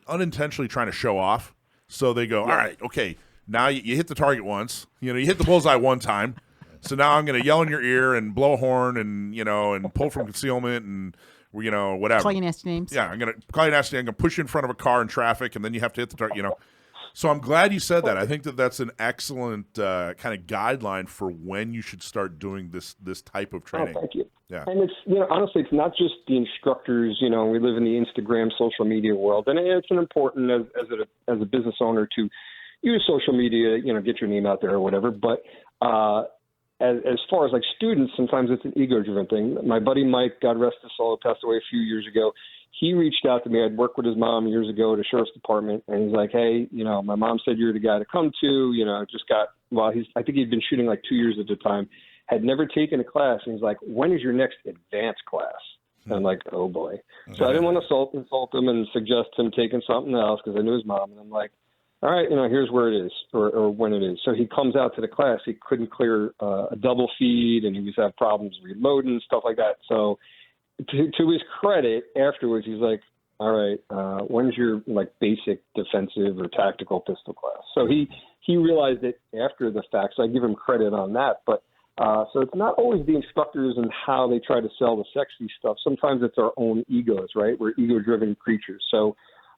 unintentionally trying to show off. So they go, all right, okay, now you hit the target once, you hit the bullseye one time. So now I'm going to yell in your ear and blow a horn and, and pull from concealment and, whatever. Call you nasty names. Yeah, I'm going to call you nasty. I'm going to push you in front of a car in traffic, and then you have to hit the target, So I'm glad you said that. I think that's an excellent kind of guideline for when you should start doing this type of training. Oh, thank you. Yeah. And it's, honestly, it's not just the instructors. We live in the Instagram social media world, and it's an important as a business owner to use social media, get your name out there or whatever. But as far as like students, sometimes it's an ego-driven thing. My buddy Mike, God rest his soul, passed away a few years ago. He reached out to me. I'd worked with his mom years ago at a sheriff's department, and he's like, "Hey, my mom said you're the guy to come to. I think he'd been shooting like 2 years at the time, had never taken a class, and he's like, when is your next advanced class?" And I'm like, oh boy. So I didn't want to insult him and suggest him taking something else because I knew his mom, and I'm like, all right, here's where it is or when it is. So he comes out to the class. He couldn't clear a double feed, and he was having problems reloading and stuff like that. So to his credit, afterwards, he's like, all right, when's your basic defensive or tactical pistol class? So he realized it after the fact. So I give him credit on that. But so it's not always the instructors and how they try to sell the sexy stuff. Sometimes it's our own egos, right? We're ego-driven creatures. So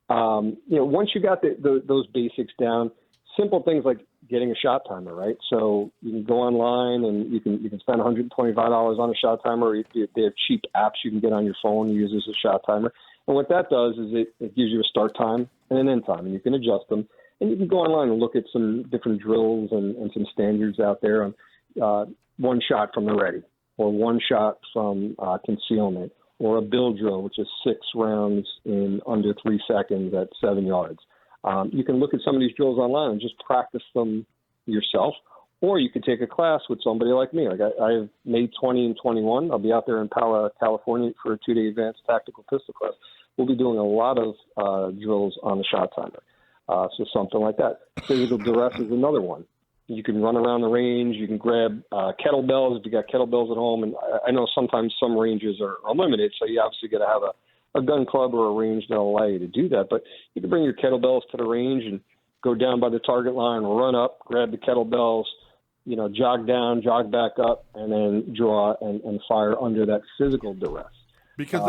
once you got those basics down, simple things like getting a shot timer, right? So you can go online and you can spend $125 on a shot timer. Or they have cheap apps you can get on your phone and use as a shot timer. And what that does is it gives you a start time and an end time, and you can adjust them. And you can go online and look at some different drills and some standards out there on one shot from the ready, or one shot from concealment, or a bill drill, which is 6 rounds in under 3 seconds at 7 yards. You can look at some of these drills online and just practice them yourself, or you could take a class with somebody like me. Like I have May 20 and 21. I'll be out there in Pala, California for a 2-day advanced tactical pistol class. We'll be doing a lot of drills on the shot timer. So something like that. Physical duress is another one. You can run around the range. You can grab kettlebells if you got kettlebells at home. And I know sometimes some ranges are limited, so you obviously got to have a gun club or a range that'll allow you to do that. But you can bring your kettlebells to the range and go down by the target line, run up, grab the kettlebells, jog down, jog back up, and then draw and fire under that physical duress. Because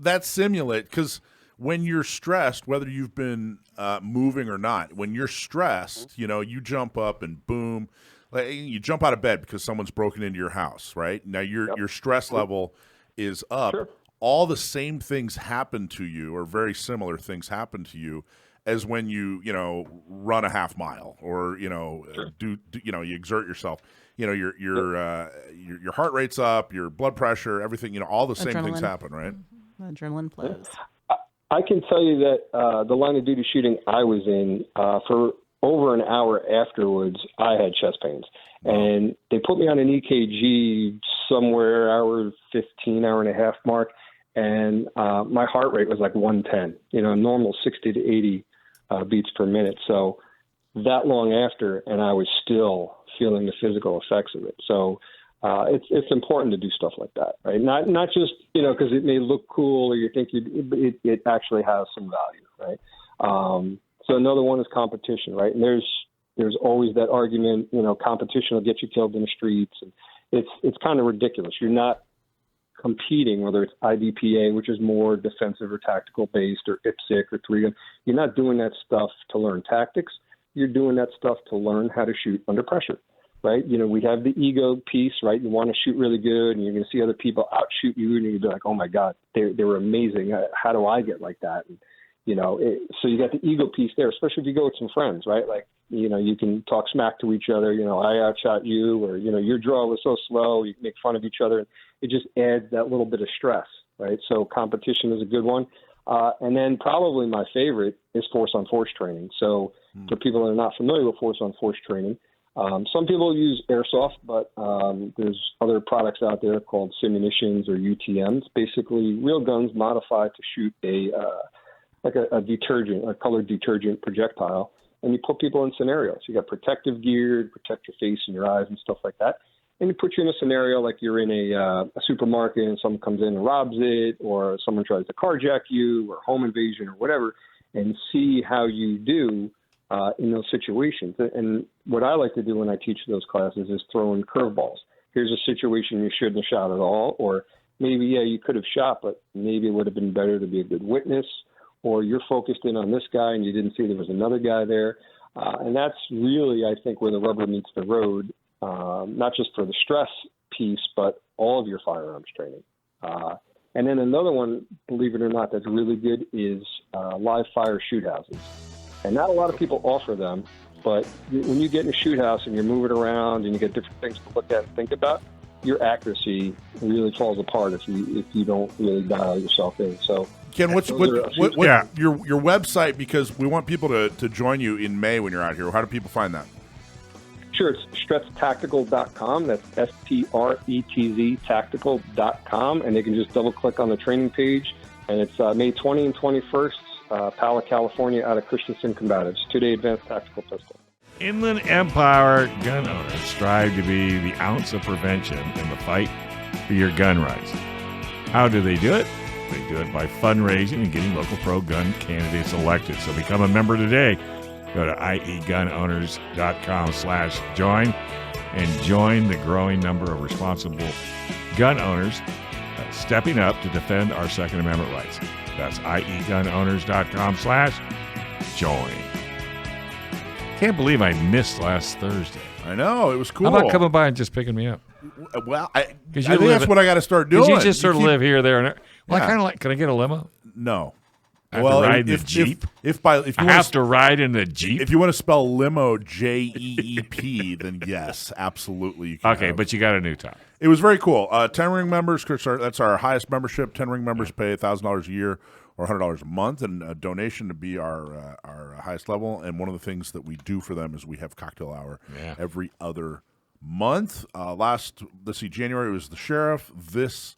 that simulate, because when you're stressed, whether you've been moving or not, when you're stressed, you jump up and boom, you jump out of bed because someone's broken into your house, right? Now your stress level is up. Sure. All the same things happen to you, or very similar things happen to you, as when you run a half mile or sure. do you exert yourself. Your heart rate's up, your blood pressure, everything. All the same things happen, right? Mm-hmm. Adrenaline flows. I can tell you that the line of duty shooting I was in, for over an hour afterwards, I had chest pains. And they put me on an EKG somewhere hour 15, hour and a half mark, and my heart rate was like 110, normal 60 to 80 beats per minute. So that long after, and I was still feeling the physical effects of it. So it's important to do stuff like that, right? Not just because it may look cool or you think it actually has some value, right? So another one is competition, right? And there's always that argument, competition will get you killed in the streets, and it's kind of ridiculous. You're not competing, whether it's IDPA, which is more defensive or tactical based, or IPSC or 3-gun. You're not doing that stuff to learn tactics. You're doing that stuff to learn how to shoot under pressure. Right? We have the ego piece, right? You want to shoot really good, and you're going to see other people outshoot you, and you'll be like, oh my God, they were amazing. How do I get like that? And, so you got the ego piece there, especially if you go with some friends, right? Like, you can talk smack to each other, I outshot you, or, your draw was so slow, you can make fun of each other. And it just adds that little bit of stress, right? So competition is a good one. And then probably my favorite is force-on-force training. So for people that are not familiar with force-on-force training, some people use airsoft, but there's other products out there called simunitions or UTMs, basically real guns modified to shoot a detergent, a colored detergent projectile, and you put people in scenarios. You got protective gear to protect your face and your eyes and stuff like that. And you put you in a scenario like you're in a supermarket and someone comes in and robs it, or someone tries to carjack you, or home invasion or whatever, and see how you do in those situations. And what I like to do when I teach those classes is throw in curveballs. Here's a situation you shouldn't have shot at all, or maybe, yeah, you could have shot, but maybe it would have been better to be a good witness, or you're focused in on this guy and you didn't see there was another guy there. And that's really, I think, where the rubber meets the road, not just for the stress piece, but all of your firearms training. And then another one, believe it or not, that's really good is live fire shoot houses. And not a lot of people offer them, but when you get in a shoot house and you're moving around and you get different things to look at and think about, your accuracy really falls apart if you don't really dial yourself in. So, Ken, what's your website? Because we want people to join you in May when you're out here. How do people find that? Sure, it's StretzTactical.com. That's STRETZ Tactical.com, and they can just double-click on the training page. And it's May 20 and 21st, Pala, California, out of Christensen Combatives, 2-day advanced tactical pistol. Inland Empire gun owners strive to be the ounce of prevention in the fight for your gun rights. How do they do it? They do it by fundraising and getting local pro-gun candidates elected. So become a member today. Go to iegunowners.com/join and join the growing number of responsible gun owners stepping up to defend our Second Amendment rights. That's iegunowners.com/join. Can't believe I missed last Thursday. I know, it was cool. How about coming by and just picking me up? Well, I think that's what I got to start doing. You just sort of live here, there, and there. Well, I kind of like. Can I get a limo? No. I have to ride in the Jeep. If you have to ride in the Jeep. If you want to spell limo JEEP, then yes, absolutely. You can okay, but you got a new top. It was very cool. 10 ring members. That's our highest membership. 10 ring members pay $1,000 a year or $100 a month, and a donation to be our highest level. And one of the things that we do for them is we have cocktail hour every other month. January was the sheriff. This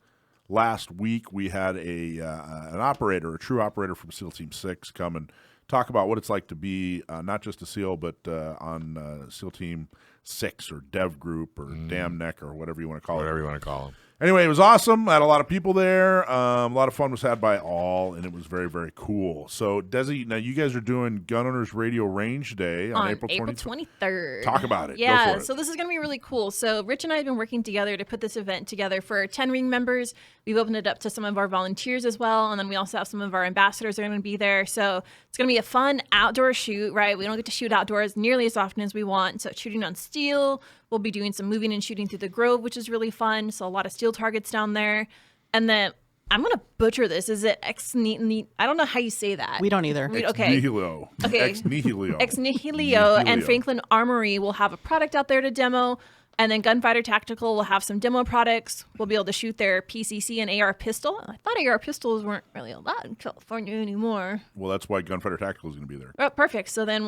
last week we had an operator, a true operator from SEAL Team 6, come and talk about what it's like to be not just a SEAL, but on SEAL Team 6 or Dev Group or Dam Neck or whatever you want to call it. Whatever you want to call them. Anyway, it was awesome. I had a lot of people there. A lot of fun was had by all, and it was very, very cool. So, Desi, now you guys are doing Gun Owners Radio Range Day on April 23rd. Talk about it. Yeah, Go for it. So this is going to be really cool. So Rich and I have been working together to put this event together for our 10 ring members. We've opened it up to some of our volunteers as well, and then we also have some of our ambassadors that are going to be there. So it's going to be a fun outdoor shoot, right? We don't get to shoot outdoors nearly as often as we want. So shooting on steel. We'll be doing some moving and shooting through the Grove, which is really fun. So a lot of steel targets down there. And then I'm going to butcher this. Is it ex nihilo? I don't know how you say that. We don't either. Ex nihilo. Okay. Ex nihilo. Ex nihilo. And Franklin Armory will have a product out there to demo. And then Gunfighter Tactical will have some demo products. We'll be able to shoot their PCC and AR pistol. I thought AR pistols weren't really allowed in California anymore. Well, that's why Gunfighter Tactical is going to be there. Oh, perfect. So then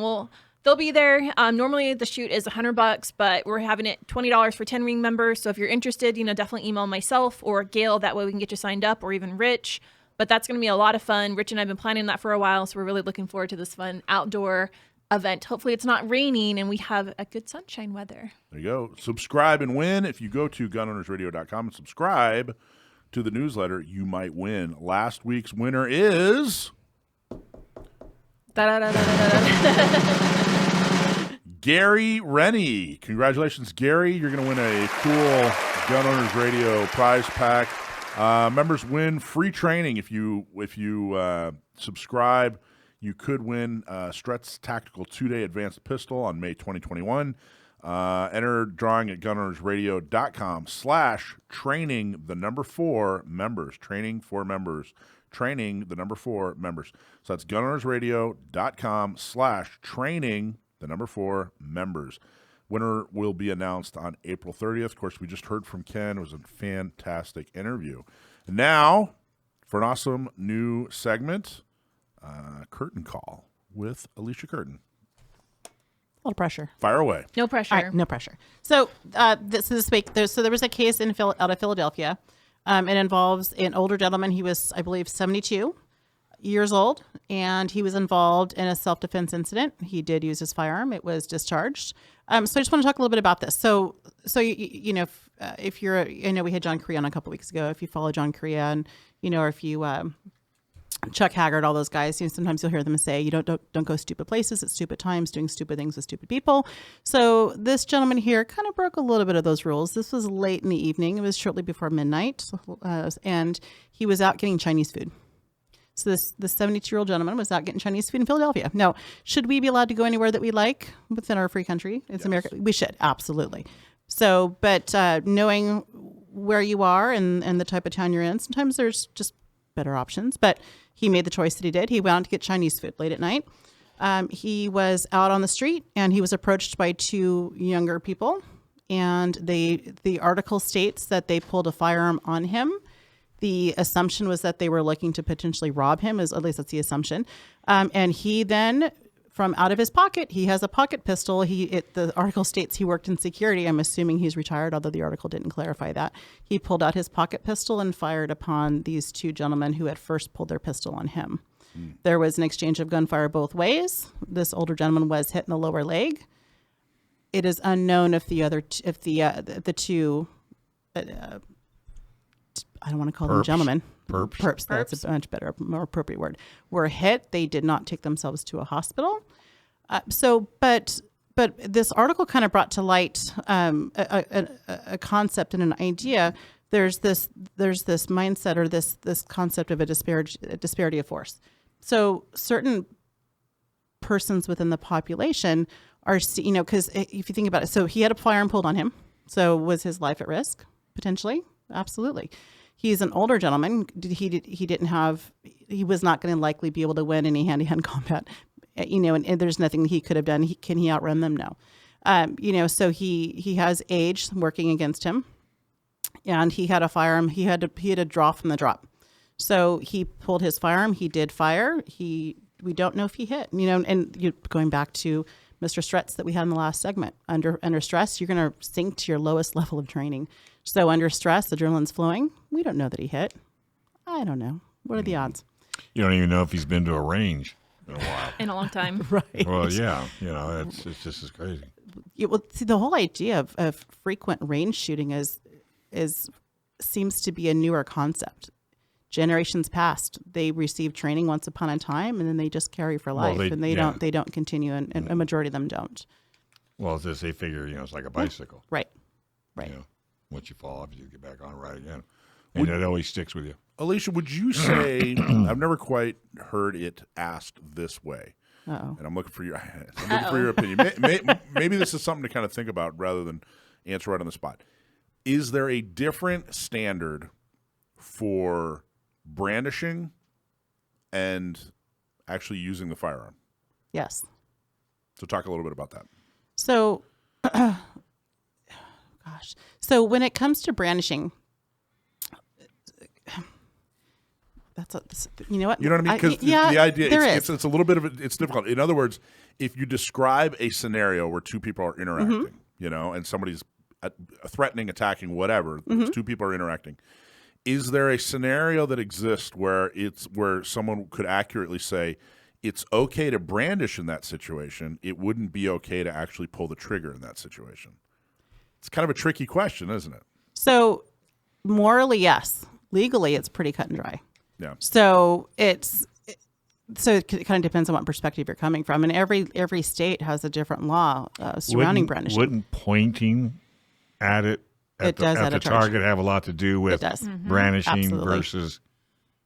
they'll be there. Normally the shoot is $100, but we're having it $20 for 10 ring members. So if you're interested, definitely email myself or Gail. That way we can get you signed up, or even Rich. But that's going to be a lot of fun. Rich and I have been planning that for a while, so we're really looking forward to this fun outdoor event. Hopefully it's not raining and we have a good sunshine weather. There you go. Subscribe and win. If you go to gunownersradio.com and subscribe to the newsletter, you might win. Last week's winner is Gary Rennie. Congratulations, Gary. You're going to win a cool Gun Owners Radio prize pack. Members win free training if you subscribe. You could win Stretz Tactical 2-day advanced pistol on May 2021. Enter drawing at gunownersradio.com/training the number 4 members. Training for members. Training the number 4 members. So that's gunownersradio.com/training the number 4 members. Winner will be announced on April 30th. Of course, we just heard from Ken. It was a fantastic interview. And now, for an awesome new segment, Curtain Call with Alicia Curtin. A little pressure. Fire away. No pressure. All right, no pressure. So this week, there was a case out of Philadelphia. It involves an older gentleman. He was, I believe, 72 years old, and he was involved in a self-defense incident. He did use his firearm. It was discharged. So I just want to talk a little bit about this. So if you're, we had John Correa on a couple weeks ago. If you follow John Correa, and or if you Chuck Haggard, all those guys, sometimes you'll hear them say, you don't go stupid places at stupid times, doing stupid things with stupid people. So this gentleman here kind of broke a little bit of those rules. This was late in the evening. It was shortly before midnight. And he was out getting Chinese food. So this 72-year-old gentleman was out getting Chinese food in Philadelphia. Now, should we be allowed to go anywhere that we like within our free country? It's America. We should, absolutely. So, but knowing where you are and the type of town you're in, sometimes there's just better options. But he made the choice that he did. He went out to get Chinese food late at night. He was out on the street and he was approached by two younger people. And the article states that they pulled a firearm on him. The assumption was that they were looking to potentially rob him, at least that's the assumption. And he then, from out of his pocket, he has a pocket pistol. The article states he worked in security. I'm assuming he's retired, although the article didn't clarify that. He pulled out his pocket pistol and fired upon these two gentlemen who had first pulled their pistol on him. There was an exchange of gunfire both ways. This older gentleman was hit in the lower leg. It is unknown if the two, I don't want to call them gentlemen. Perps. That's a much better, more appropriate word. Were hit. They did not take themselves to a hospital. But this article kind of brought to light a concept and an idea. There's this mindset or this concept of a disparity of force. So certain persons within the population are, because if you think about it, so he had a firearm pulled on him. So was his life at risk? Potentially, absolutely. He's an older gentleman. He was not going to likely be able to win any hand-to-hand combat, and there's nothing he could have done. Can he outrun them? No. So he has age working against him, and he had a firearm. He had to draw from the drop. So he pulled his firearm. He did fire. We don't know if he hit, and going back to Mr. Stretz that we had in the last segment, under stress, you're going to sink to your lowest level of training. So under stress, adrenaline's flowing. We don't know that he hit. I don't know. What are the odds? You don't even know if he's been to a range in a while. In a long time. Right. Well, yeah. It's just as crazy. See, the whole idea of frequent range shooting seems to be a newer concept. Generations past, they received training once upon a time, and then they just carry for life, and they don't continue, and a majority of them don't. Well, it's just they figure, it's like a bicycle. Right. Once you fall off, you get back on right again, and it always sticks with you. Alicia, would you say I've never quite heard it asked this way? Uh-oh. And I'm looking for your opinion. Maybe this is something to kind of think about rather than answer right on the spot. Is there a different standard for brandishing and actually using the firearm? Yes. So talk a little bit about that. So, So when it comes to brandishing, you know what? You know what I mean? Because the idea, it's a little bit of it's difficult. In other words, if you describe a scenario where two people are interacting, and somebody's threatening, attacking, whatever, two people are interacting, is there a scenario that exists where someone could accurately say it's okay to brandish in that situation? It wouldn't be okay to actually pull the trigger in that situation. It's kind of a tricky question, isn't it? So morally, yes. Legally, it's pretty cut and dry. Yeah. So it kind of depends on what perspective you're coming from, and every state has a different law surrounding brandishing. Wouldn't pointing at it at the target have a lot to do with brandishing versus?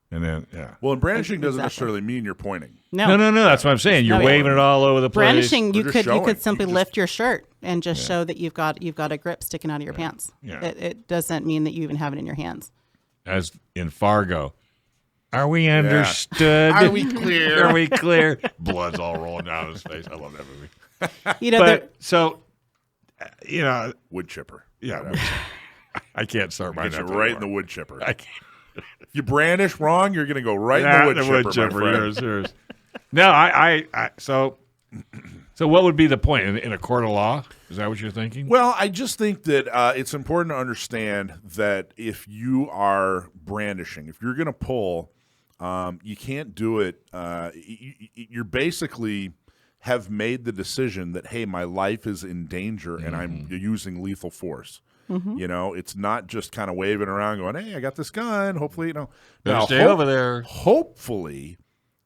And then, Well, and brandishing doesn't necessarily mean you're pointing. No. That's what I'm saying. You're waving it all over the place. Brandishing, you could simply lift your shirt and just show that you've got a grip sticking out of your pants. Yeah. It doesn't mean that you even have it in your hands. As in Fargo, are we understood? Are we clear? Are we clear? Blood's all rolling down his face. I love that movie. Wood chipper. Yeah, I can't start my name right in the wood chipper. If you brandish wrong, you're going to go right in the wood chipper, my friend. No, so what would be the point in a court of law? Is that what you're thinking? Well, I just think that it's important to understand that if you are brandishing, if you're going to pull, you can't do it. You're basically have made the decision that, hey, my life is in danger and I'm using lethal force. You know, it's not just kind of waving around going, hey, I got this gun. Hopefully, Better now, stay over there. Hopefully,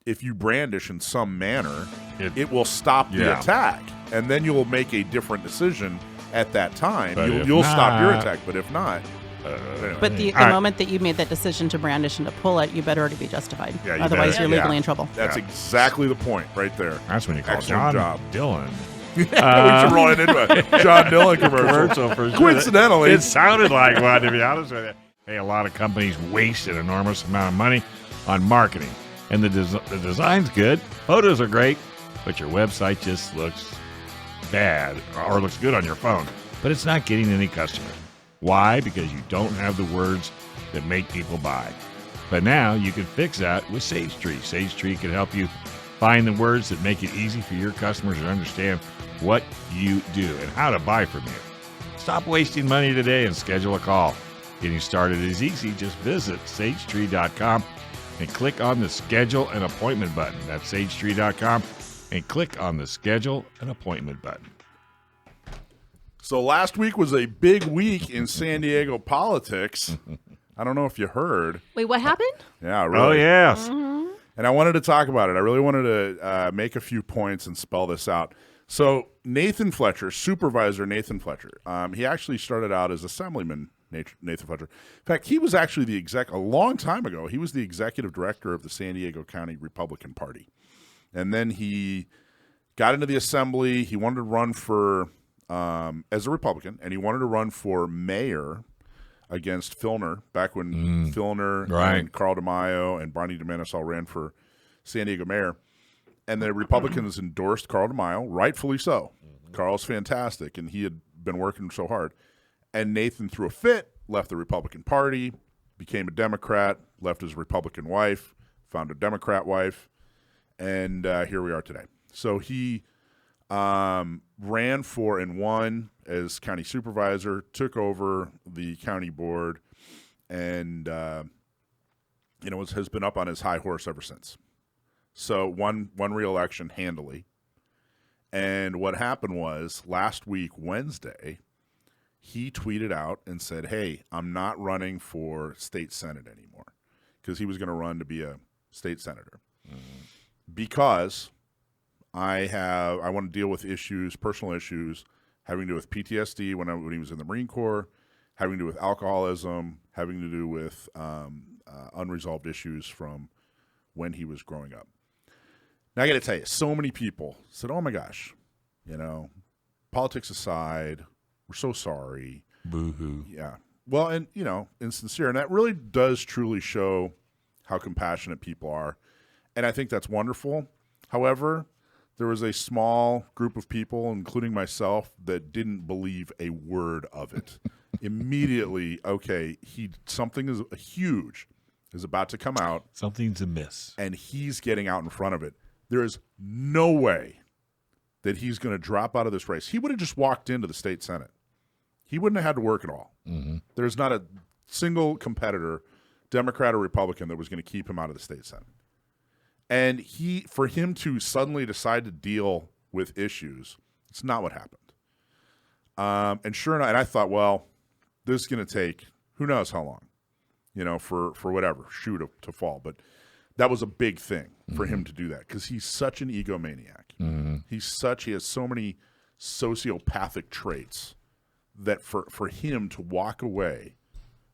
if you brandish in some manner, it will stop the attack. And then you'll make a different decision at that time. You'll stop your attack. But if not, anyway. But the moment that you made that decision to brandish and to pull it, you better already be justified. Yeah, Otherwise, you're legally in trouble. That's exactly the point right there. That's when you call Excellent John job. Dillon. We should roll it into a John Dillon commercial. For sure. Coincidentally. It sounded like one, to be honest with you. Hey, a lot of companies waste an enormous amount of money on marketing. And the design's good, photos are great, but your website just looks bad or looks good on your phone. But it's not getting any customers. Why? Because you don't have the words that make people buy. But now you can fix that with Sage Tree. Sage Tree can help you find the words that make it easy for your customers to understand what you do and how to buy from you. Stop wasting money today and schedule a call. Getting started is easy. Just visit sagetree.com and click on the Schedule an Appointment button. That's sagetree.com and click on the Schedule an Appointment button. So last week was a big week in San Diego politics. I don't know if you heard. Wait, what happened? Yeah, really. Oh, yes. And I wanted to talk about it. I really wanted to make a few points and spell this out. So Nathan Fletcher, Supervisor Nathan Fletcher, he actually started out as Assemblyman Nathan Fletcher. In fact, he was actually a long time ago, he was the executive director of the San Diego County Republican Party. And then he got into the assembly. He wanted to run for, as a Republican, and he wanted to run for mayor against Filner, back when Filner and Carl DeMaio and Bonnie DeManis all ran for San Diego mayor. And the Republicans endorsed Carl DeMaio, rightfully so. Carl's fantastic, and he had been working so hard. And Nathan threw a fit, left the Republican Party, became a Democrat, left his Republican wife, found a Democrat wife, and here we are today. So he ran for and won as county supervisor, took over the county board, and has been up on his high horse ever since. So won re-election handily. And what happened was last week, Wednesday, he tweeted out and said, hey, I'm not running for state senate anymore, because he was going to run to be a state senator. Because I want to deal with issues, personal issues, having to do with PTSD when he was in the Marine Corps, having to do with alcoholism, having to do with unresolved issues from when he was growing up. Now, I got to tell you, so many people said, oh, my gosh, politics aside, we're so sorry. Boo-hoo. Yeah. Well, and, sincere. And that really does truly show how compassionate people are. And I think that's wonderful. However, there was a small group of people, including myself, that didn't believe a word of it. Immediately, okay, something is huge is about to come out. Something's amiss. And he's getting out in front of it. There is no way that he's going to drop out of this race. He would have just walked into the state senate. He wouldn't have had to work at all. There's not a single competitor, Democrat or Republican, that was going to keep him out of the state senate. And for him to suddenly decide to deal with issues, it's not what happened. And sure enough, and I thought, well, this is going to take who knows how long, for whatever shoe to fall. But that was a big thing for him to do that, because he's such an egomaniac. He has so many sociopathic traits that for him to walk away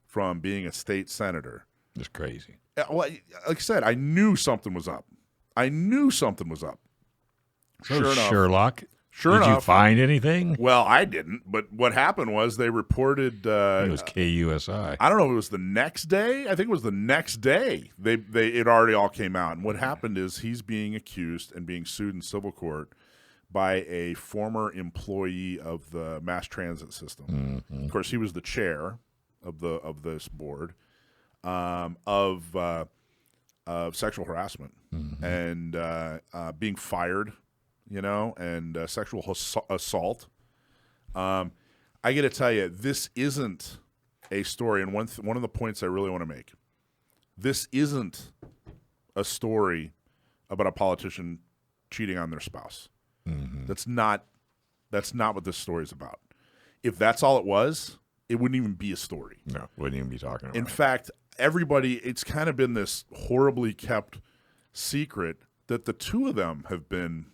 from being a state senator is crazy. Well, like I said, I knew something was up. So sure enough, Sherlock, did you find anything? Well, I didn't. But what happened was they reported. It was KUSI. I don't know if it was the next day. I think it was the next day. It already all came out. And what happened is he's being accused and being sued in civil court by a former employee of the mass transit system. Of course, he was the chair of this board. Of sexual harassment and being fired, and sexual assault. I got to tell you, this isn't a story, and one of the points I really want to make, this isn't a story about a politician cheating on their spouse. That's not what this story is about. If that's all it was, it wouldn't even be a story. No, wouldn't even be talking about In it. fact, it's kind of been this horribly kept secret that the two of them have been,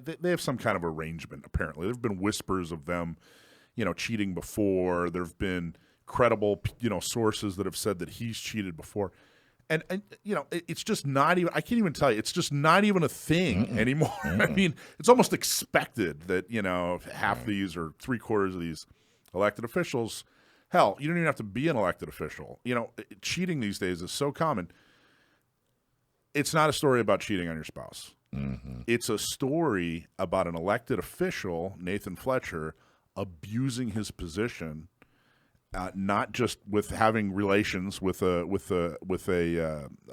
they have some kind of arrangement, apparently. There have been whispers of them, cheating before. There have been credible, sources that have said that he's cheated before. And it's just not even, I can't even tell you, it's just not even a thing anymore. I mean, it's almost expected that, half these or 3/4 of these elected officials, hell, you don't even have to be an elected official. Cheating these days is so common. It's not a story about cheating on your spouse. It's a story about an elected official, Nathan Fletcher, abusing his position, not just with having relations with a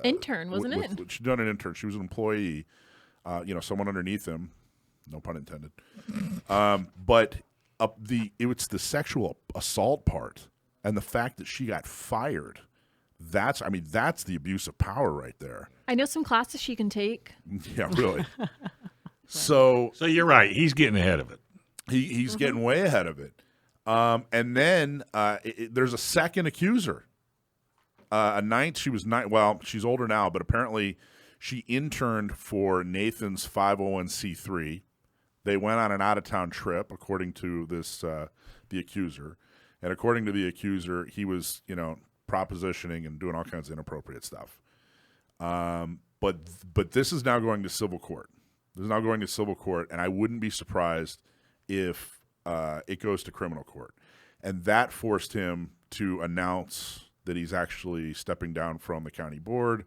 intern, wasn't it? She's done an intern. She was an employee, someone underneath him. No pun intended. But it's the sexual assault part and the fact that she got fired. That's the abuse of power right there. I know some classes she can take. Yeah, really. So you're right. He's getting ahead of it. He's getting way ahead of it. And then there's a second accuser. She's older now, but apparently she interned for Nathan's 501c3. They went on an out-of-town trip, according to the accuser. And according to the accuser, he was, propositioning and doing all kinds of inappropriate stuff. But this is now going to civil court. And I wouldn't be surprised if it goes to criminal court. And that forced him to announce that he's actually stepping down from the county board.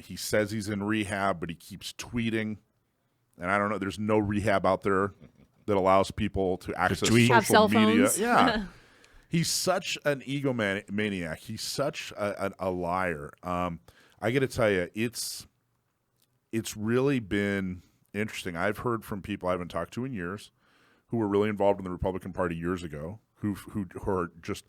He says he's in rehab, but he keeps tweeting. And I don't know, there's no rehab out there that allows people to access tweet. social Have cell media. phones. Yeah. He's such an egomaniac. He's such a liar. I got to tell you, it's really been interesting. I've heard from people I haven't talked to in years who were really involved in the Republican Party years ago who are just,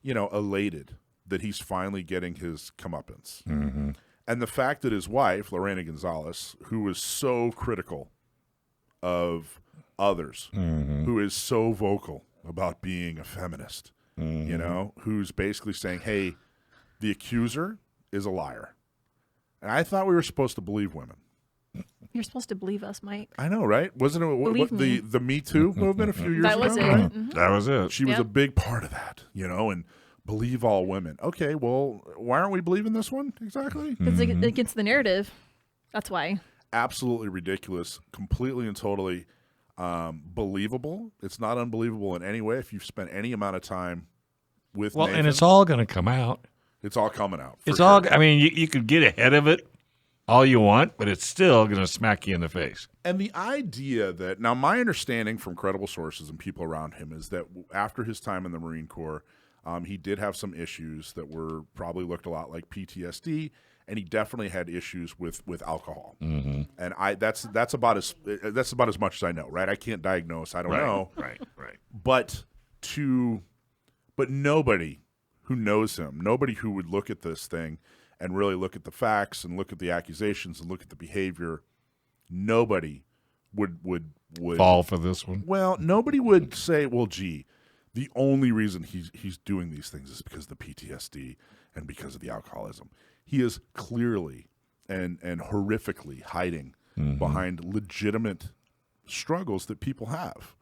elated that he's finally getting his comeuppance. Mm-hmm. And the fact that his wife, Lorena Gonzalez, who was so critical of others, who is so vocal about being a feminist, who's basically saying, hey, the accuser is a liar. And I thought we were supposed to believe women. You're supposed to believe us, Mike. I know, right? Wasn't it the Me Too movement a few years ago? That was it. Right? Mhm. That was it. She was a big part of that, and believe all women. Okay, well, why aren't we believing this one exactly? Because it gets the narrative. That's why. Absolutely ridiculous, completely and totally believable. It's not unbelievable in any way if you've spent any amount of time with Nathan. And it's all going to come out. It's all coming out. It's all. I mean, you could get ahead of it all you want, but it's still going to smack you in the face. And the idea that now, my understanding from credible sources and people around him is that after his time in the Marine Corps, he did have some issues that were probably looked a lot like PTSD, and he definitely had issues with alcohol. Mm-hmm. And that's about as much as I know. Right? I can't diagnose. I don't know. Right. But nobody who knows him, nobody who would look at this thing and really look at the facts and look at the accusations and look at the behavior, nobody would fall for this one. Well, nobody would say, well, gee, the only reason he's doing these things is because of the PTSD and because of the alcoholism. He is clearly and horrifically hiding behind legitimate struggles that people have.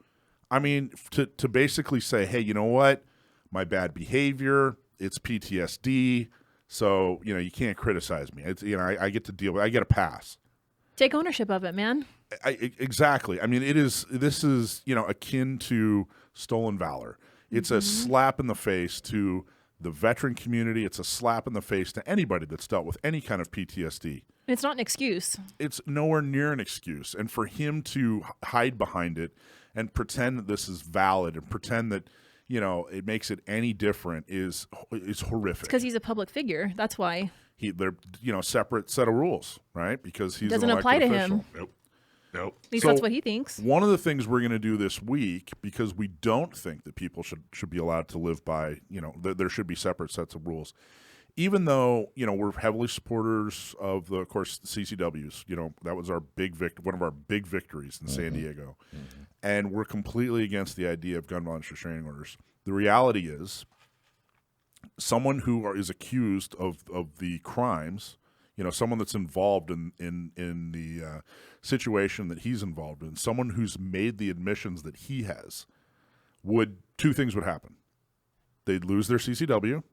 I mean, to basically say, hey, you know what? My bad behavior, it's PTSD, so, you can't criticize me. It's, I get to deal with it. I get a pass. Take ownership of it, man. Exactly. I mean, this is, akin to stolen valor. It's a slap in the face to the veteran community. It's a slap in the face to anybody that's dealt with any kind of PTSD. It's not an excuse. It's nowhere near an excuse. And for him to hide behind it and pretend that this is valid and pretend that, it makes it any different is horrific. Because he's a public figure. That's why. They're separate set of rules, right? Because he's doesn't an apply to elected him. official. Nope. At least So that's what he thinks. One of the things we're going to do this week, because we don't think that people should be allowed to live by, there should be separate sets of rules. Even though, we're heavily supporters of of course, CCWs. That was our one of our big victories in San Diego. And we're completely against the idea of gun violence restraining orders. The reality is someone who is accused of the crimes, someone that's involved in the situation that he's involved in, someone who's made the admissions that he has, two things would happen. They'd lose their CCW,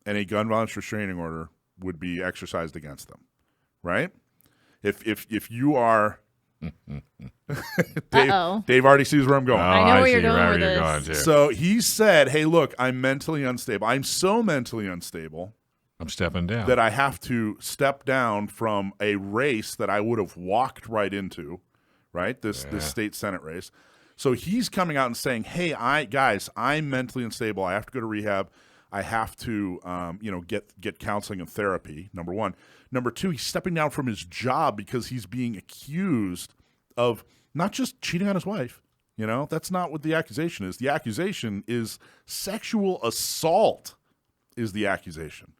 and a gun violence restraining order would be exercised against them, right? If you are Dave already sees where I'm going. I know where you're going with this. So he said, hey, look, I'm mentally unstable. I'm so mentally unstable. I'm stepping down. That I have to step down from a race that I would have walked right into, right? This state Senate race. So he's coming out and saying, hey, I'm mentally unstable. I have to go to rehab. I have to, get counseling and therapy, number one. Number two, he's stepping down from his job because he's being accused of not just cheating on his wife. That's not what the accusation is. The accusation is sexual assault is the accusation.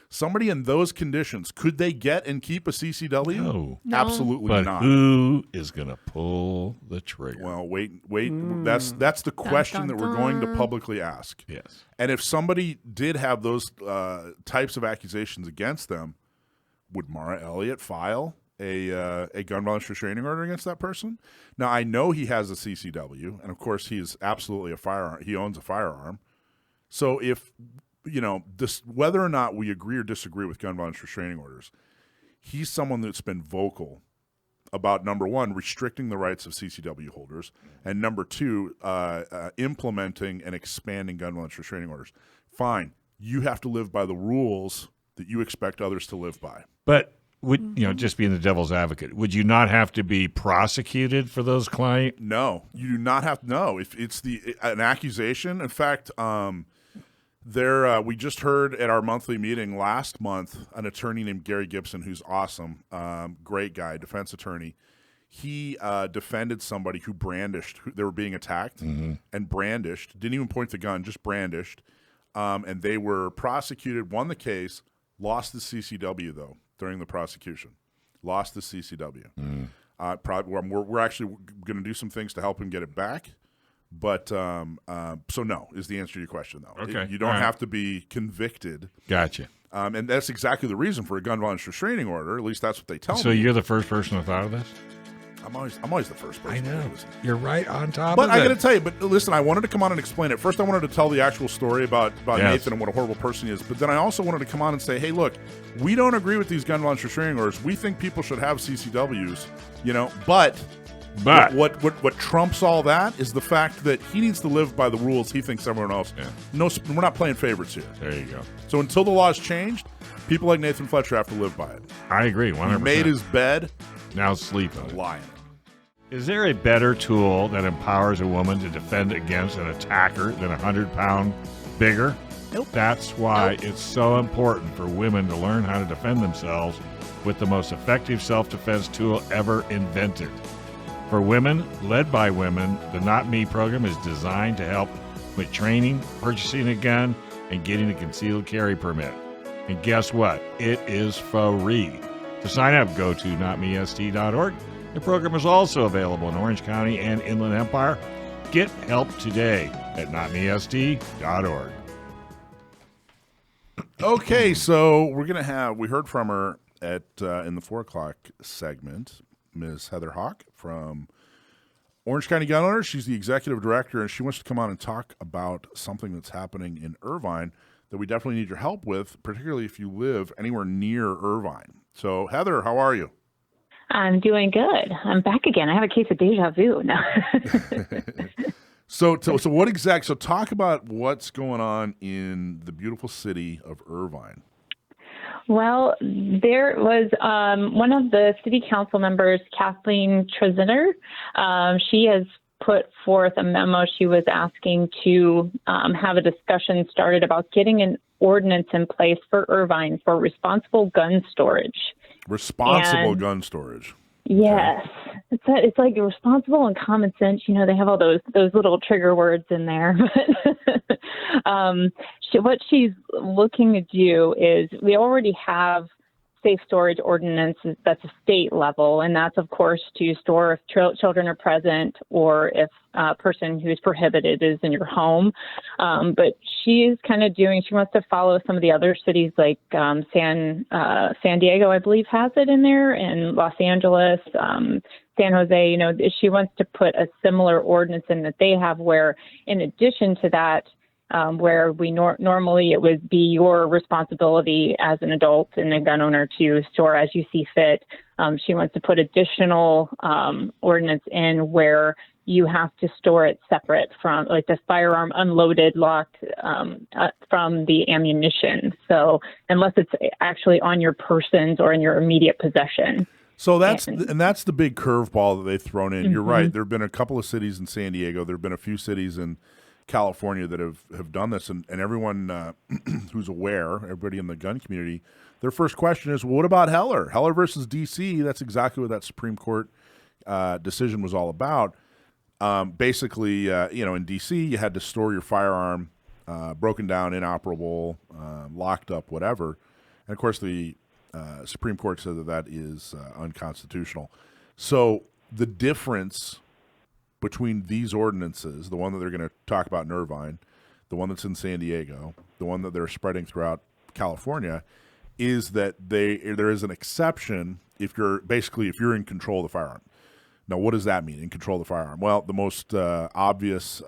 Somebody in those conditions, could they get and keep a CCW? No. Absolutely but not. Who is going to pull the trigger? Well, wait. That's the question that we're going to publicly ask. Yes. And if somebody did have those types of accusations against them, would Mara Elliott file a gun violence restraining order against that person? Now, I know he has a CCW, and of course he is absolutely a firearm. He owns a firearm. So if whether or not we agree or disagree with gun violence restraining orders, he's someone that's been vocal about, number one, restricting the rights of CCW holders, and number two, implementing and expanding gun violence restraining orders. Fine, you have to live by the rules that you expect others to live by. But just being the devil's advocate, would you not have to be prosecuted for those claims? No, you do not have to. No, if it's an accusation. In fact, we just heard at our monthly meeting last month an attorney named Gary Gibson, who's awesome, great guy, defense attorney. He defended somebody who brandished. They were being attacked and brandished. Didn't even point the gun, just brandished. And they were prosecuted, won the case, lost the CCW, though, during the prosecution. Lost the CCW. We're actually going to do some things to help him get it back. But so no is the answer to your question, though. Okay. You don't have to be convicted. Gotcha. And that's exactly the reason for a gun violence restraining order. At least that's what they tell me. So you're the first person who thought of this? I'm always the first person. I know. You're right on top but of it. But I got to tell you, listen, I wanted to come on and explain it. First, I wanted to tell the actual story about Nathan and what a horrible person he is. But then I also wanted to come on and say, hey, look, we don't agree with these gun violence restraining orders. We think people should have CCWs, but what trumps all that is the fact that he needs to live by the rules he thinks everyone else. Yeah. No, we're not playing favorites here. There you go. So until the law is changed, people like Nathan Fletcher have to live by it. I agree, 100%. He made his bed. Now sleep on it. Lying. Is there a better tool that empowers a woman to defend against an attacker than 100-pound bigger? Nope. That's why it's so important for women to learn how to defend themselves with the most effective self-defense tool ever invented. For women, led by women, the Not Me program is designed to help with training, purchasing a gun, and getting a concealed carry permit. And guess what? It is free. To sign up, go to notmesd.org. The program is also available in Orange County and Inland Empire. Get help today at notmesd.org. Okay, so we heard from her in the 4 o'clock segment, Ms. Heather Hawk from Orange County Gun Owners. She's the executive director, and she wants to come on and talk about something that's happening in Irvine that we definitely need your help with, particularly if you live anywhere near Irvine. So, Heather, how are you? I'm doing good. I'm back again. I have a case of deja vu now. So talk about what's going on in the beautiful city of Irvine. Well, there was one of the city council members, Kathleen Treziner. She has put forth a memo. She was asking to have a discussion started about getting an ordinance in place for Irvine for responsible gun storage. Responsible gun storage. Yes. Okay. It's like responsible and common sense. You know, they have all those little trigger words in there. What she's looking to do is we already have safe storage ordinance that's a state level, and that's, of course, to store if children are present or if a person who is prohibited is in your home. But she is kind of she wants to follow some of the other cities like San Diego, I believe, has it in there, and Los Angeles, San Jose. She wants to put a similar ordinance in that they have, where in addition to that, where we normally it would be your responsibility as an adult and a gun owner to store as you see fit. She wants to put additional ordinance in where you have to store it separate from, like, the firearm unloaded, locked from the ammunition. So unless it's actually on your persons or in your immediate possession. So that's the big curveball that they've thrown in. You're right. There have been a couple of cities in San Diego. There have been a few cities in California that have done this, and everyone who's aware, everybody in the gun community, their first question is, well, what about Heller? Heller versus D.C., that's exactly what that Supreme Court decision was all about. Basically, in D.C., you had to store your firearm broken down, inoperable, locked up, whatever. And, of course, the Supreme Court said that is unconstitutional. So the difference between these ordinances, the one that they're going to talk about in Irvine, the one that's in San Diego, the one that they're spreading throughout California, is that there is an exception if you're in control of the firearm. Now, what does that mean, in control of the firearm? Well, the most obvious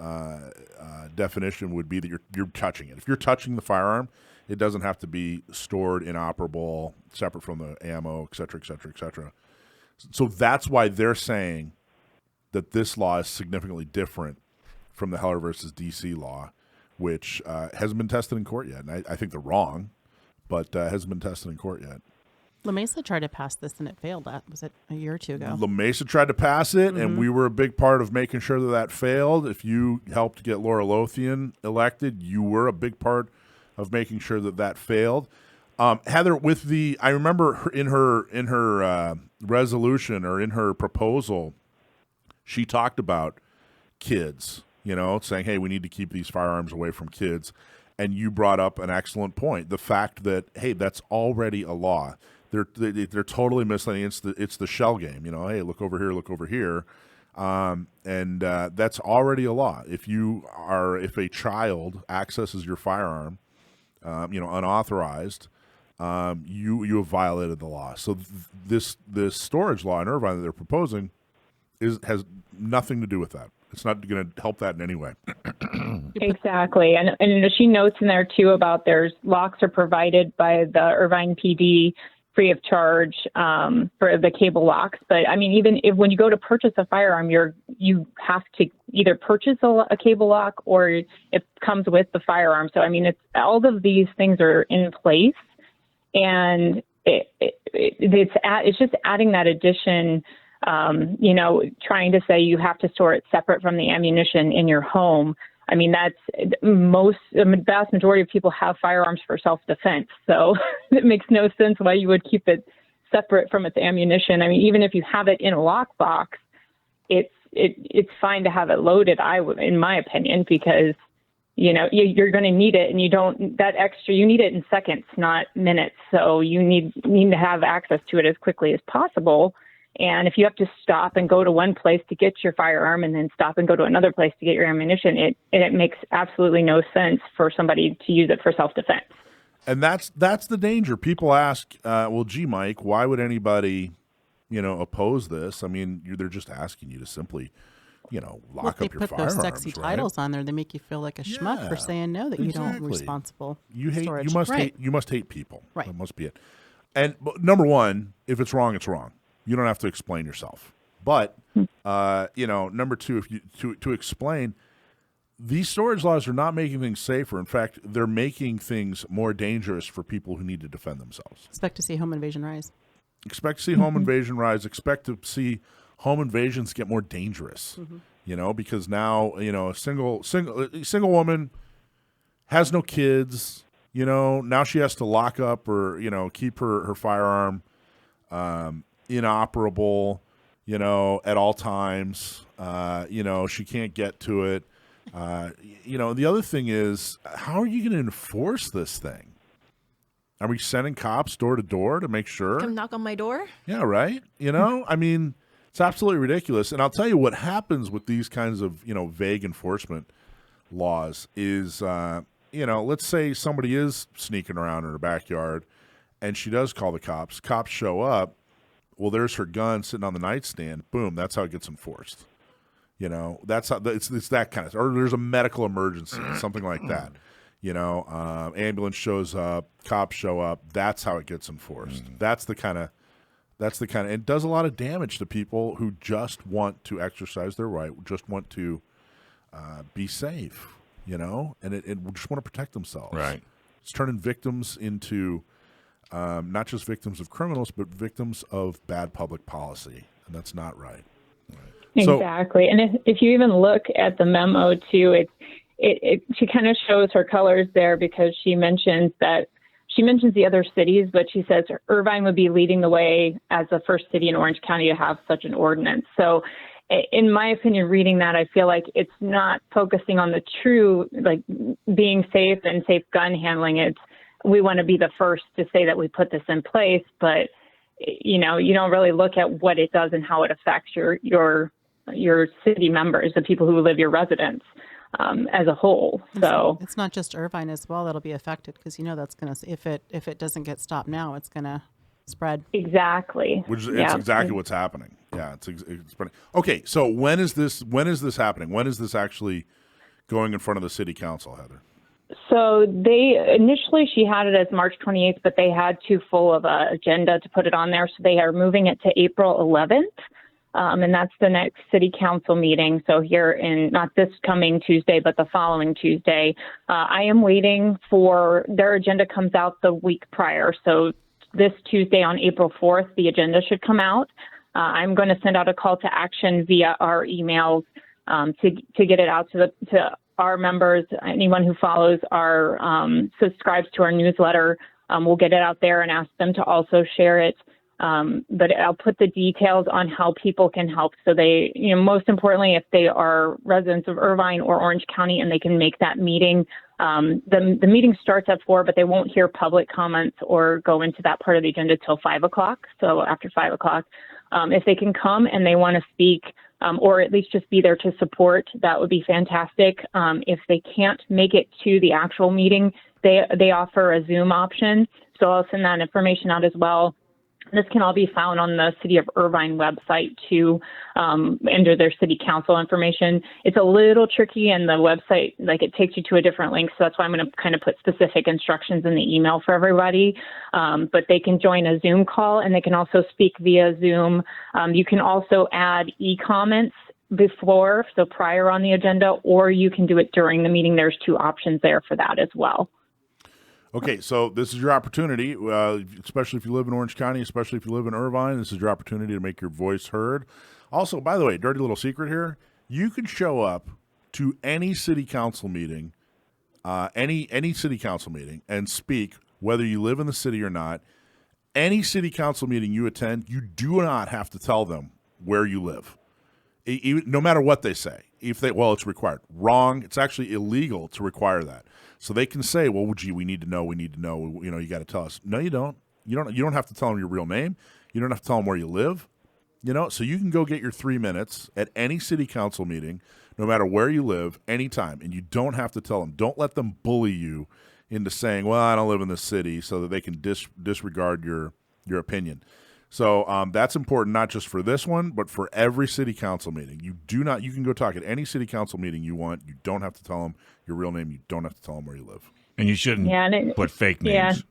definition would be that you're touching it. If you're touching the firearm, it doesn't have to be stored, inoperable, separate from the ammo, et cetera, et cetera, et cetera. So that's why they're saying that this law is significantly different from the Heller versus D.C. law, which hasn't been tested in court yet. And I think they're wrong, but hasn't been tested in court yet. La Mesa tried to pass this and it failed. Was it a year or two ago? La Mesa tried to pass it, and we were a big part of making sure that failed. If you helped get Laura Lothian elected, you were a big part of making sure that failed. Heather, I remember in her resolution or in her proposal, she talked about kids, saying, hey, we need to keep these firearms away from kids. And you brought up an excellent point, the fact that, hey, that's already a law. They're totally misleading. It's the shell game, hey, look over here. And that's already a law. If a child accesses your firearm, unauthorized, you have violated the law. So this storage law in Irvine that they're proposing has nothing to do with that. It's not going to help that in any way. Exactly. And she notes in there, too, about there's locks are provided by the Irvine PD free of charge for the cable locks. But, I mean, even when you go to purchase a firearm, you have to either purchase a cable lock or it comes with the firearm. So, I mean, all of these things are in place. And it's just adding that addition, trying to say you have to store it separate from the ammunition in your home. I mean, the vast majority of people have firearms for self-defense. So it makes no sense why you would keep it separate from its ammunition. I mean, even if you have it in a lockbox, it's fine to have it loaded, in my opinion, because you're going to need it, and you need it in seconds, not minutes. So you need to have access to it as quickly as possible. And if you have to stop and go to one place to get your firearm and then stop and go to another place to get your ammunition, it makes absolutely no sense for somebody to use it for self-defense. And that's the danger. People ask, well, gee, Mike, why would anybody, oppose this? I mean, they're just asking you to simply, lock up your firearms. They put those sexy titles on there. They make you feel like a schmuck for saying no, that you don't responsible storage. You must hate people. Right. That must be it. And number one, if it's wrong, it's wrong. You don't have to explain yourself. But, number two, to explain, these storage laws are not making things safer. In fact, they're making things more dangerous for people who need to defend themselves. Expect to see home invasion rise. Expect to see home invasion rise. Expect to see home invasions get more dangerous. Because now, a single woman has no kids. Now she has to lock up or keep her firearm inoperable, at all times. She can't get to it. The other thing is, how are you going to enforce this thing? Are we sending cops door to door to make sure? Come knock on my door. Yeah, right. I mean, it's absolutely ridiculous. And I'll tell you what happens with these kinds of, vague enforcement laws is, let's say somebody is sneaking around in her backyard and she does call the cops. Cops show up. Well, there's her gun sitting on the nightstand. Boom. That's how it gets enforced. That's how it's that kind of, or there's a medical emergency, something like that. Ambulance shows up, cops show up. That's how it gets enforced. That's the kind of, it does a lot of damage to people who just want to exercise their right, just want to be safe, and just want to protect themselves. Right. It's turning victims into not just victims of criminals, but victims of bad public policy, and that's not right. Exactly. And if you even look at the memo too, she kind of shows her colors there, because she mentions the other cities, but she says Irvine would be leading the way as the first city in Orange County to have such an ordinance. So in my opinion, reading that, I feel like it's not focusing on the true, like, being safe and safe gun handling. We want to be the first to say that we put this in place, but you don't really look at what it does and how it affects your city members, the people who live, your residents, as a whole. So it's not just Irvine as well that'll be affected, because that's going to, if it doesn't get stopped now, it's going to spread. Exactly. Which is exactly what's happening. Yeah, it's spreading. Okay, so when is this happening? When is this actually going in front of the city council, Heather? So she had it as March 28th, but they had too full of an agenda to put it on there. So they are moving it to April 11th. And that's the next city council meeting. So here in, not this coming Tuesday, but the following Tuesday, I am waiting for their agenda comes out the week prior. So this Tuesday on April 4th, the agenda should come out. I'm going to send out a call to action via our emails to get it out to our members. Anyone who follows subscribes to our newsletter, we'll get it out there and ask them to also share it. But I'll put the details on how people can help. So they, most importantly, if they are residents of Irvine or Orange County and they can make that meeting, the meeting starts at 4, but they won't hear public comments or go into that part of the agenda till 5 o'clock. So after 5 o'clock, if they can come and they want to speak, or at least just be there to support, that would be fantastic. If they can't make it to the actual meeting, they offer a Zoom option. So I'll send that information out as well. This can all be found on the City of Irvine website too, under their city council information. It's a little tricky, and the website, it takes you to a different link. So that's why I'm going to kind of put specific instructions in the email for everybody. But they can join a Zoom call, and they can also speak via Zoom. You can also add e-comments before, so prior on the agenda, or you can do it during the meeting. There's 2 options there for that as well. Okay, so this is your opportunity, especially if you live in Orange County, especially if you live in Irvine. This is your opportunity to make your voice heard. Also, by the way, dirty little secret here, you can show up to any city council meeting, any city council meeting, and speak, whether you live in the city or not. Any city council meeting you attend, you do not have to tell them where you live, no matter what they say. It's required. Wrong. It's actually illegal to require that. So they can say, well, gee, we need to know. You got to tell us. No, you don't. You don't have to tell them your real name. You don't have to tell them where you live. So you can go get your 3 minutes at any city council meeting, no matter where you live, anytime, and you don't have to tell them. Don't let them bully you into saying, well, I don't live in this city, so that they can disregard your opinion. So that's important, not just for this one, but for every city council meeting. You can go talk at any city council meeting you want. You don't have to tell them your real name. You don't have to tell them where you live. And you shouldn't put fake names.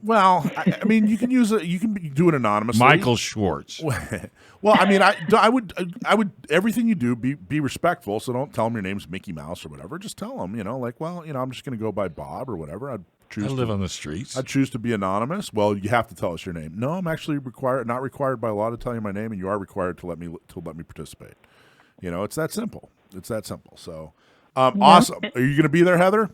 Well, I mean, you can do it anonymously. Michael Schwartz. Well, I mean, I would everything you do be respectful. So don't tell them your name's Mickey Mouse or whatever. Just tell them, I'm just going to go by Bob or whatever. I live on the streets. I choose to be anonymous. Well, you have to tell us your name. No, I'm actually not required by law to tell you my name, and you are required to let me participate. It's that simple. So, awesome. Are you going to be there, Heather?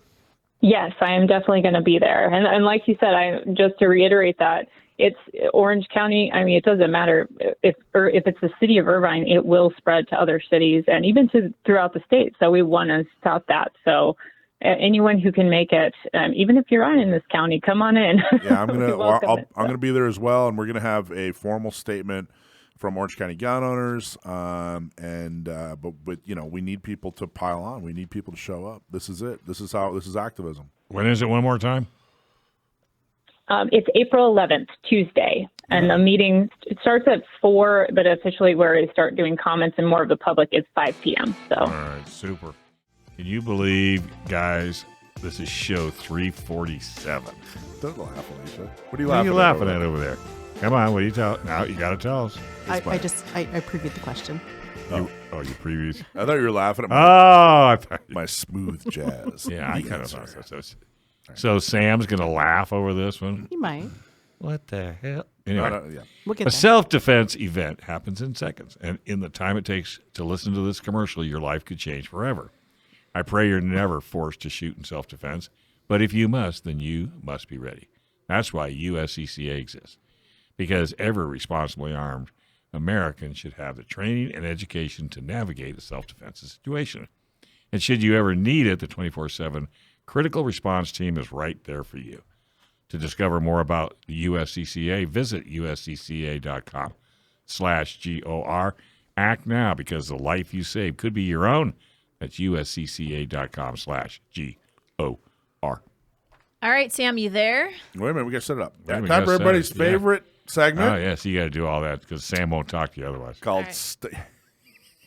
Yes, I am definitely going to be there. And like you said, just to reiterate that, it's Orange County. I mean, it doesn't matter if it's the city of Irvine, it will spread to other cities and even throughout the state. So we want to stop that. So anyone who can make it, even if you're on in this county, come on in. Yeah, I'm We welcome it, I'm gonna be there as well, and we're gonna have a formal statement from Orange County gun owners. But we need people to pile on. We need people to show up. This is it. This is activism. When is it? One more time. It's April 11th, Tuesday, and the meeting starts at 4, but officially where we start doing comments and more of the public is 5 p.m. So. All right, super. Can you believe, guys, this is show 347. Don't laugh, Alicia. What are What are you laughing at over there? Come on, what do you tell? Now you got to tell us. I previewed the question. You previewed. I thought you were laughing at I thought my smooth jazz. Yeah, I kind of thought so. So Sam's going to laugh over this one? He might. What the hell? Anyway, We'll get a there. self-defense event happens in seconds, and in the time it takes to listen to this commercial, your life could change forever. I pray you're never forced to shoot in self-defense, but if you must, then you must be ready. That's why USCCA exists, because every responsibly armed American should have the training and education to navigate a self-defense situation. And should you ever need it, the 24/7 Critical Response Team is right there for you. To discover more about the USCCA, visit uscca.com/GOR. Act now, because the life you save could be your own. That's uscca.com/GOR. All right, Sam, you there? Wait a minute, we got to set it up. Yeah, we Time gotta for set everybody's it, yeah. favorite segment. Oh, yes, you got to do all that because Sam won't talk to you otherwise. Called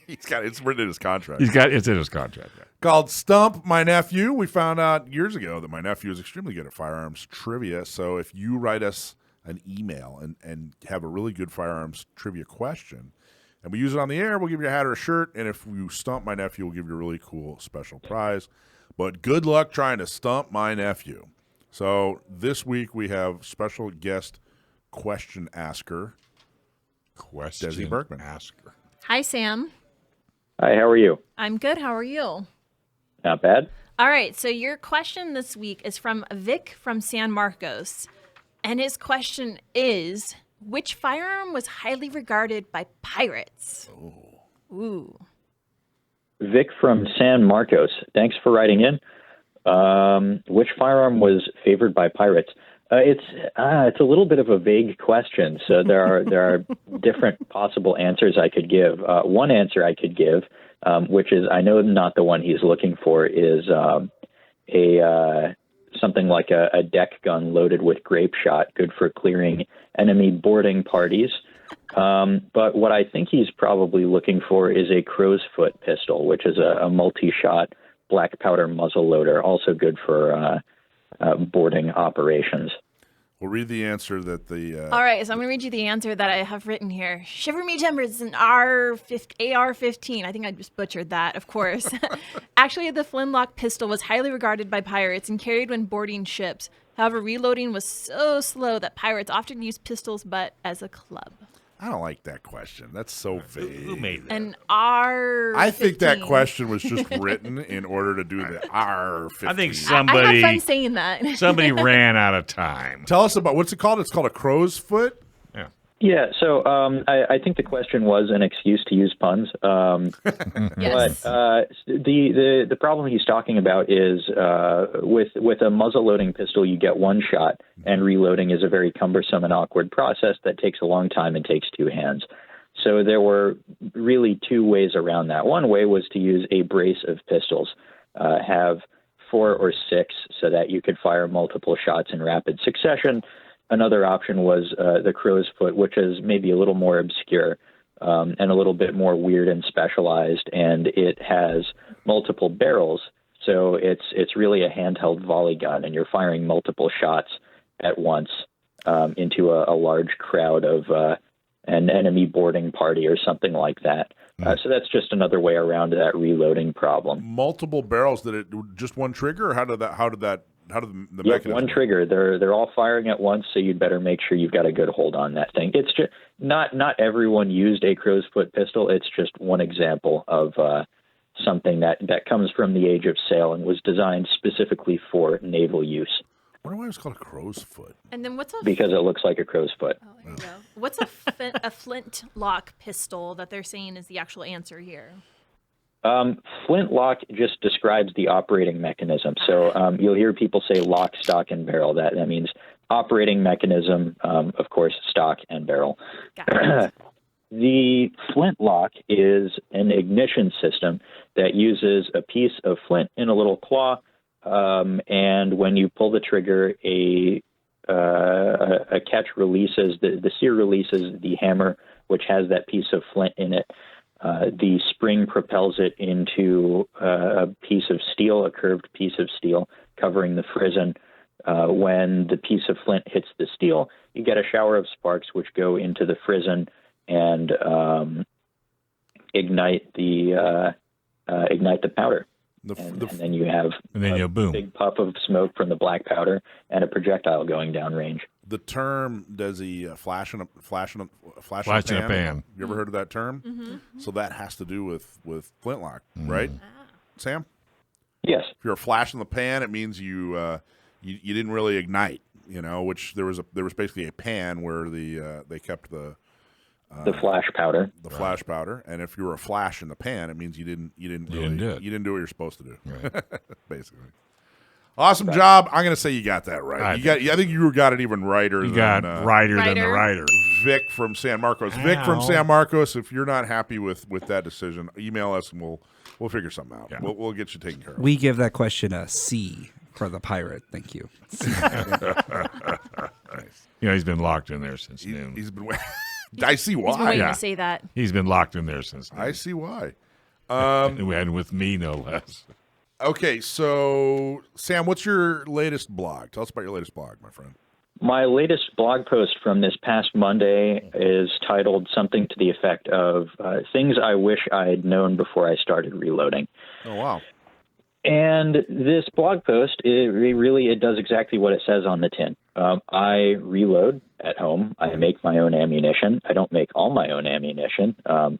it's written in his contract. It's in his contract. Yeah. Called Stump My Nephew. We found out years ago that my nephew is extremely good at firearms trivia. So if you write us an email and have a really good firearms trivia question, and we use it on the air, we'll give you a hat or a shirt. And if you stump my nephew, we'll give you a really cool special prize. But good luck trying to stump my nephew. So this week we have special guest question asker, Desi Bergman. Asker. Hi, Sam. Hi, how are you? I'm good. How are you? Not bad. All right, so your question this week is from Vic from San Marcos. And his question is, which firearm was highly regarded by pirates? Ooh. Vic from San Marcos. Thanks for writing in. Which firearm was favored by pirates? It's a little bit of a vague question, so there are different possible answers I could give. One answer I could give, which is I know not the one he's looking for, is something like a deck gun loaded with grape shot, good for clearing enemy boarding parties. But what I think he's probably looking for is a crow's foot pistol, which is a multi-shot black powder muzzle loader, also good for boarding operations. We'll read the answer that the... All right, so I'm going to read you the answer that I have written here. Shiver me timbers is an AR-15. I think I just butchered that, of course. Actually, the flintlock pistol was highly regarded by pirates and carried when boarding ships. However, reloading was so slow that pirates often used pistols but as a club. I don't like that question. That's so vague. Who made that? An R-15. I think that question was just written in order to do the R-15. I think I somebody have fun saying that. somebody ran out of time. Tell us about, what's it called? It's called a crow's foot? Yeah. Yeah, so I think the question was an excuse to use puns. Yes. But the problem he's talking about is with a muzzle loading pistol, you get one shot, and reloading is a very cumbersome and awkward process that takes a long time and takes two hands. So there were really two ways around that. One way was to use a brace of pistols, have 4 or 6 so that you could fire multiple shots in rapid succession. Another option was the crow's foot, which is maybe a little more obscure and a little bit more weird and specialized, and it has multiple barrels. So it's really a handheld volley gun, and you're firing multiple shots at once into a large crowd of an enemy boarding party or something like that. So that's just another way around that reloading problem. Multiple barrels, did it just one trigger, or how did the mechanism one work? trigger. They're all firing at once, so you'd better make sure you've got a good hold on that thing. It's just not everyone used a crow's foot pistol. It's just one example of something that comes from the age of sail and was designed specifically for naval use. I wonder why it's called a crow's foot. And then what's a... Because it looks like a crow's foot. Oh, there you go. What's a flintlock pistol that they're saying is the actual answer here? Flintlock just describes the operating mechanism. So you'll hear people say lock, stock, and barrel. That means operating mechanism, of course, stock and barrel. The flintlock is an ignition system that uses a piece of flint in a little claw, and when you pull the trigger, a catch releases, the sear releases the hammer, which has that piece of flint in it. The spring propels it into a piece of steel, a curved piece of steel covering the frizzen. When the piece of flint hits the steel, you get a shower of sparks which go into the frizzen and ignite the powder. And then you have a big puff of smoke from the black powder and a projectile going downrange. The term, Desi, flash in a pan. You ever heard of that term? Mm-hmm. So that has to do with flintlock, right? Sam? Yes. If you're a flash in the pan, it means you didn't really ignite. Which there was basically a pan where they kept the flash powder. The flash powder, and if you were a flash in the pan, it means you didn't do what you're supposed to do. Right. Basically. Awesome job. I'm going to say you got that right. I think you got it even righter. You got righter than the writer. Vic from San Marcos. Ow. Vic from San Marcos. If you're not happy with that decision, email us and we'll figure something out. Yeah. We'll get you taken care of. We give that question a C for the pirate. Thank you. Nice. He's been locked in there since noon. He's been. I see why. He's been waiting to say that. He's been locked in there since noon. I see why. And with me, no less. Okay, so Sam, what's your latest blog? Tell us about your latest blog, my friend. My latest blog post from this past Monday is titled something to the effect of things I wish I had known before I started reloading. Oh, wow. And this blog post, it does exactly what it says on the tin. I reload at home. I make my own ammunition. I don't make all my own ammunition,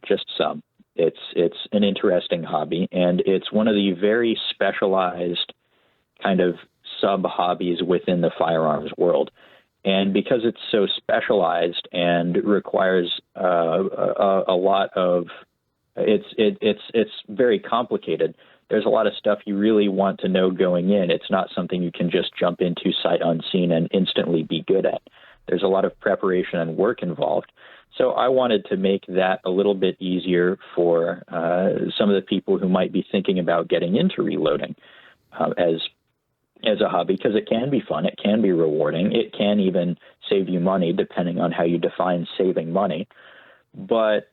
just some. It's an interesting hobby, and it's one of the very specialized kind of sub-hobbies within the firearms world. And because it's so specialized and requires a lot of, it's very complicated. There's a lot of stuff you really want to know going in. It's not something you can just jump into sight unseen and instantly be good at. There's a lot of preparation and work involved. So I wanted to make that a little bit easier for some of the people who might be thinking about getting into reloading as a hobby, because it can be fun, it can be rewarding, it can even save you money depending on how you define saving money. But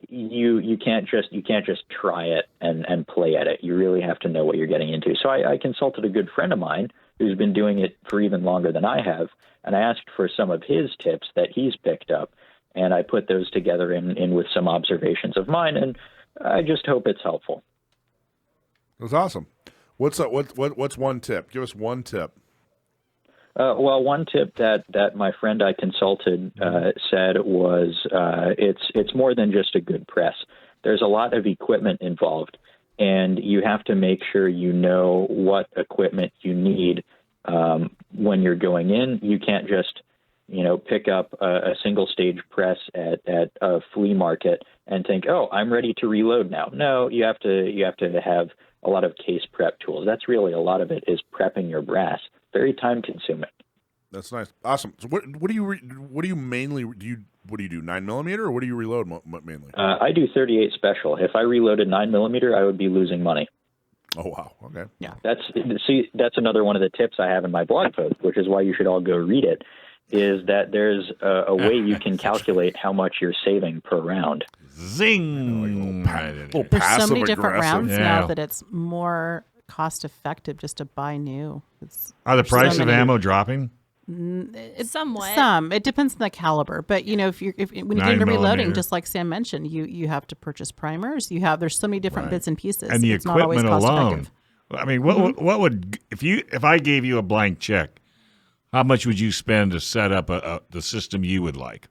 you can't just try it and play at it. You really have to know what you're getting into. So I consulted a good friend of mine who's been doing it for even longer than I have, and I asked for some of his tips that he's picked up. And I put those together in with some observations of mine, and I just hope it's helpful. That's awesome. What's one tip? Give us one tip. Well, one tip that my friend I consulted said was it's more than just a good press. There's a lot of equipment involved, and you have to make sure you know what equipment you need when you're going in. You can't just pick up a single stage press at a flea market and think, oh, I'm ready to reload now. No, you have to have a lot of case prep tools. That's really a lot of it is prepping your brass. Very time consuming. That's nice. Awesome. So what do you mainly do? What do you do? 9mm, or what do you reload mainly? I do 38 special. If I reloaded 9mm, I would be losing money. Oh, wow. Okay. Yeah. That's another one of the tips I have in my blog post, which is why you should all go read it. Is that there's a way you can calculate how much you're saving per round. Zing! There's so many different rounds now that it's more cost effective just to buy new. Are the price of ammo dropping? It's somewhat. Some. It depends on the caliber. But when you're doing the reloading, just like Sam mentioned, you have to purchase primers. There's so many different bits and pieces. And the it's equipment not always alone. Effective. I mean, what would if I gave you a blank check? How much would you spend to set up the system you would like?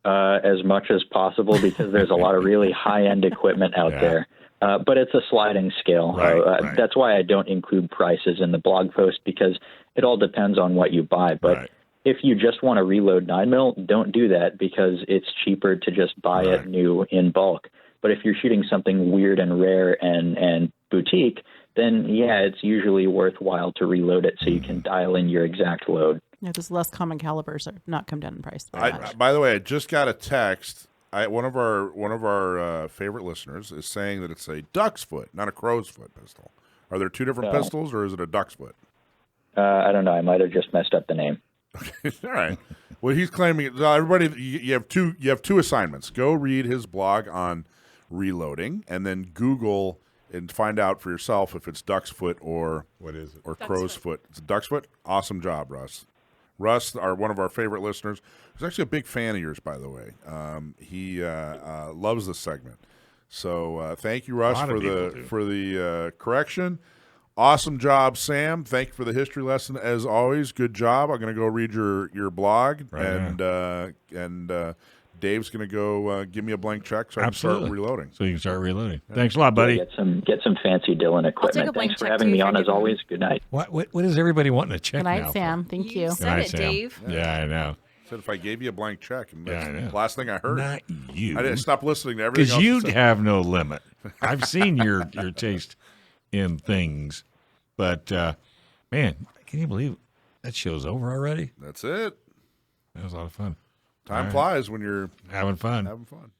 As much as possible, because there's a lot of really high-end equipment out there. But it's a sliding scale. Right. That's why I don't include prices in the blog post, because it all depends on what you buy. But if you just want to reload 9mm, don't do that, because it's cheaper to just buy it new in bulk. But if you're shooting something weird and rare and boutique, then yeah, it's usually worthwhile to reload it so you can dial in your exact load. Yeah, those less common calibers have not come down in price very much. By the way, I just got a text. One of our favorite listeners is saying that it's a duck's foot, not a crow's foot pistol. Are there two different pistols, or is it a duck's foot? I don't know. I might have just messed up the name. Okay, all right. Well, he's claiming everybody. You have two assignments. Go read his blog on reloading, and then Google and find out for yourself if it's duck's foot or what is it, or crow's foot. It's a duck's foot. Awesome job, Russ. Russ, one of our favorite listeners, who's actually a big fan of yours, by the way. He loves this segment. So thank you, Russ, for the correction. Awesome job, Sam. Thank you for the history lesson as always. Good job. I'm going to go read your blog, and Dave's going to go give me a blank check so I can start reloading. So you can start reloading. Yeah. Thanks a lot, buddy. Get some fancy Dylan equipment. Thanks for having me on as always. Good night. What is everybody wanting to check now? Good night, Sam. Thank you. You said it, Dave. Yeah, I know. Said if I gave you a blank check, and I know. the last thing I heard. Not you. I didn't stop listening to everything else. Because you'd have no limit. I've seen your taste in things. But, man, can you believe that show's over already? That's it. That was a lot of fun. Time flies when you're having fun. Having fun.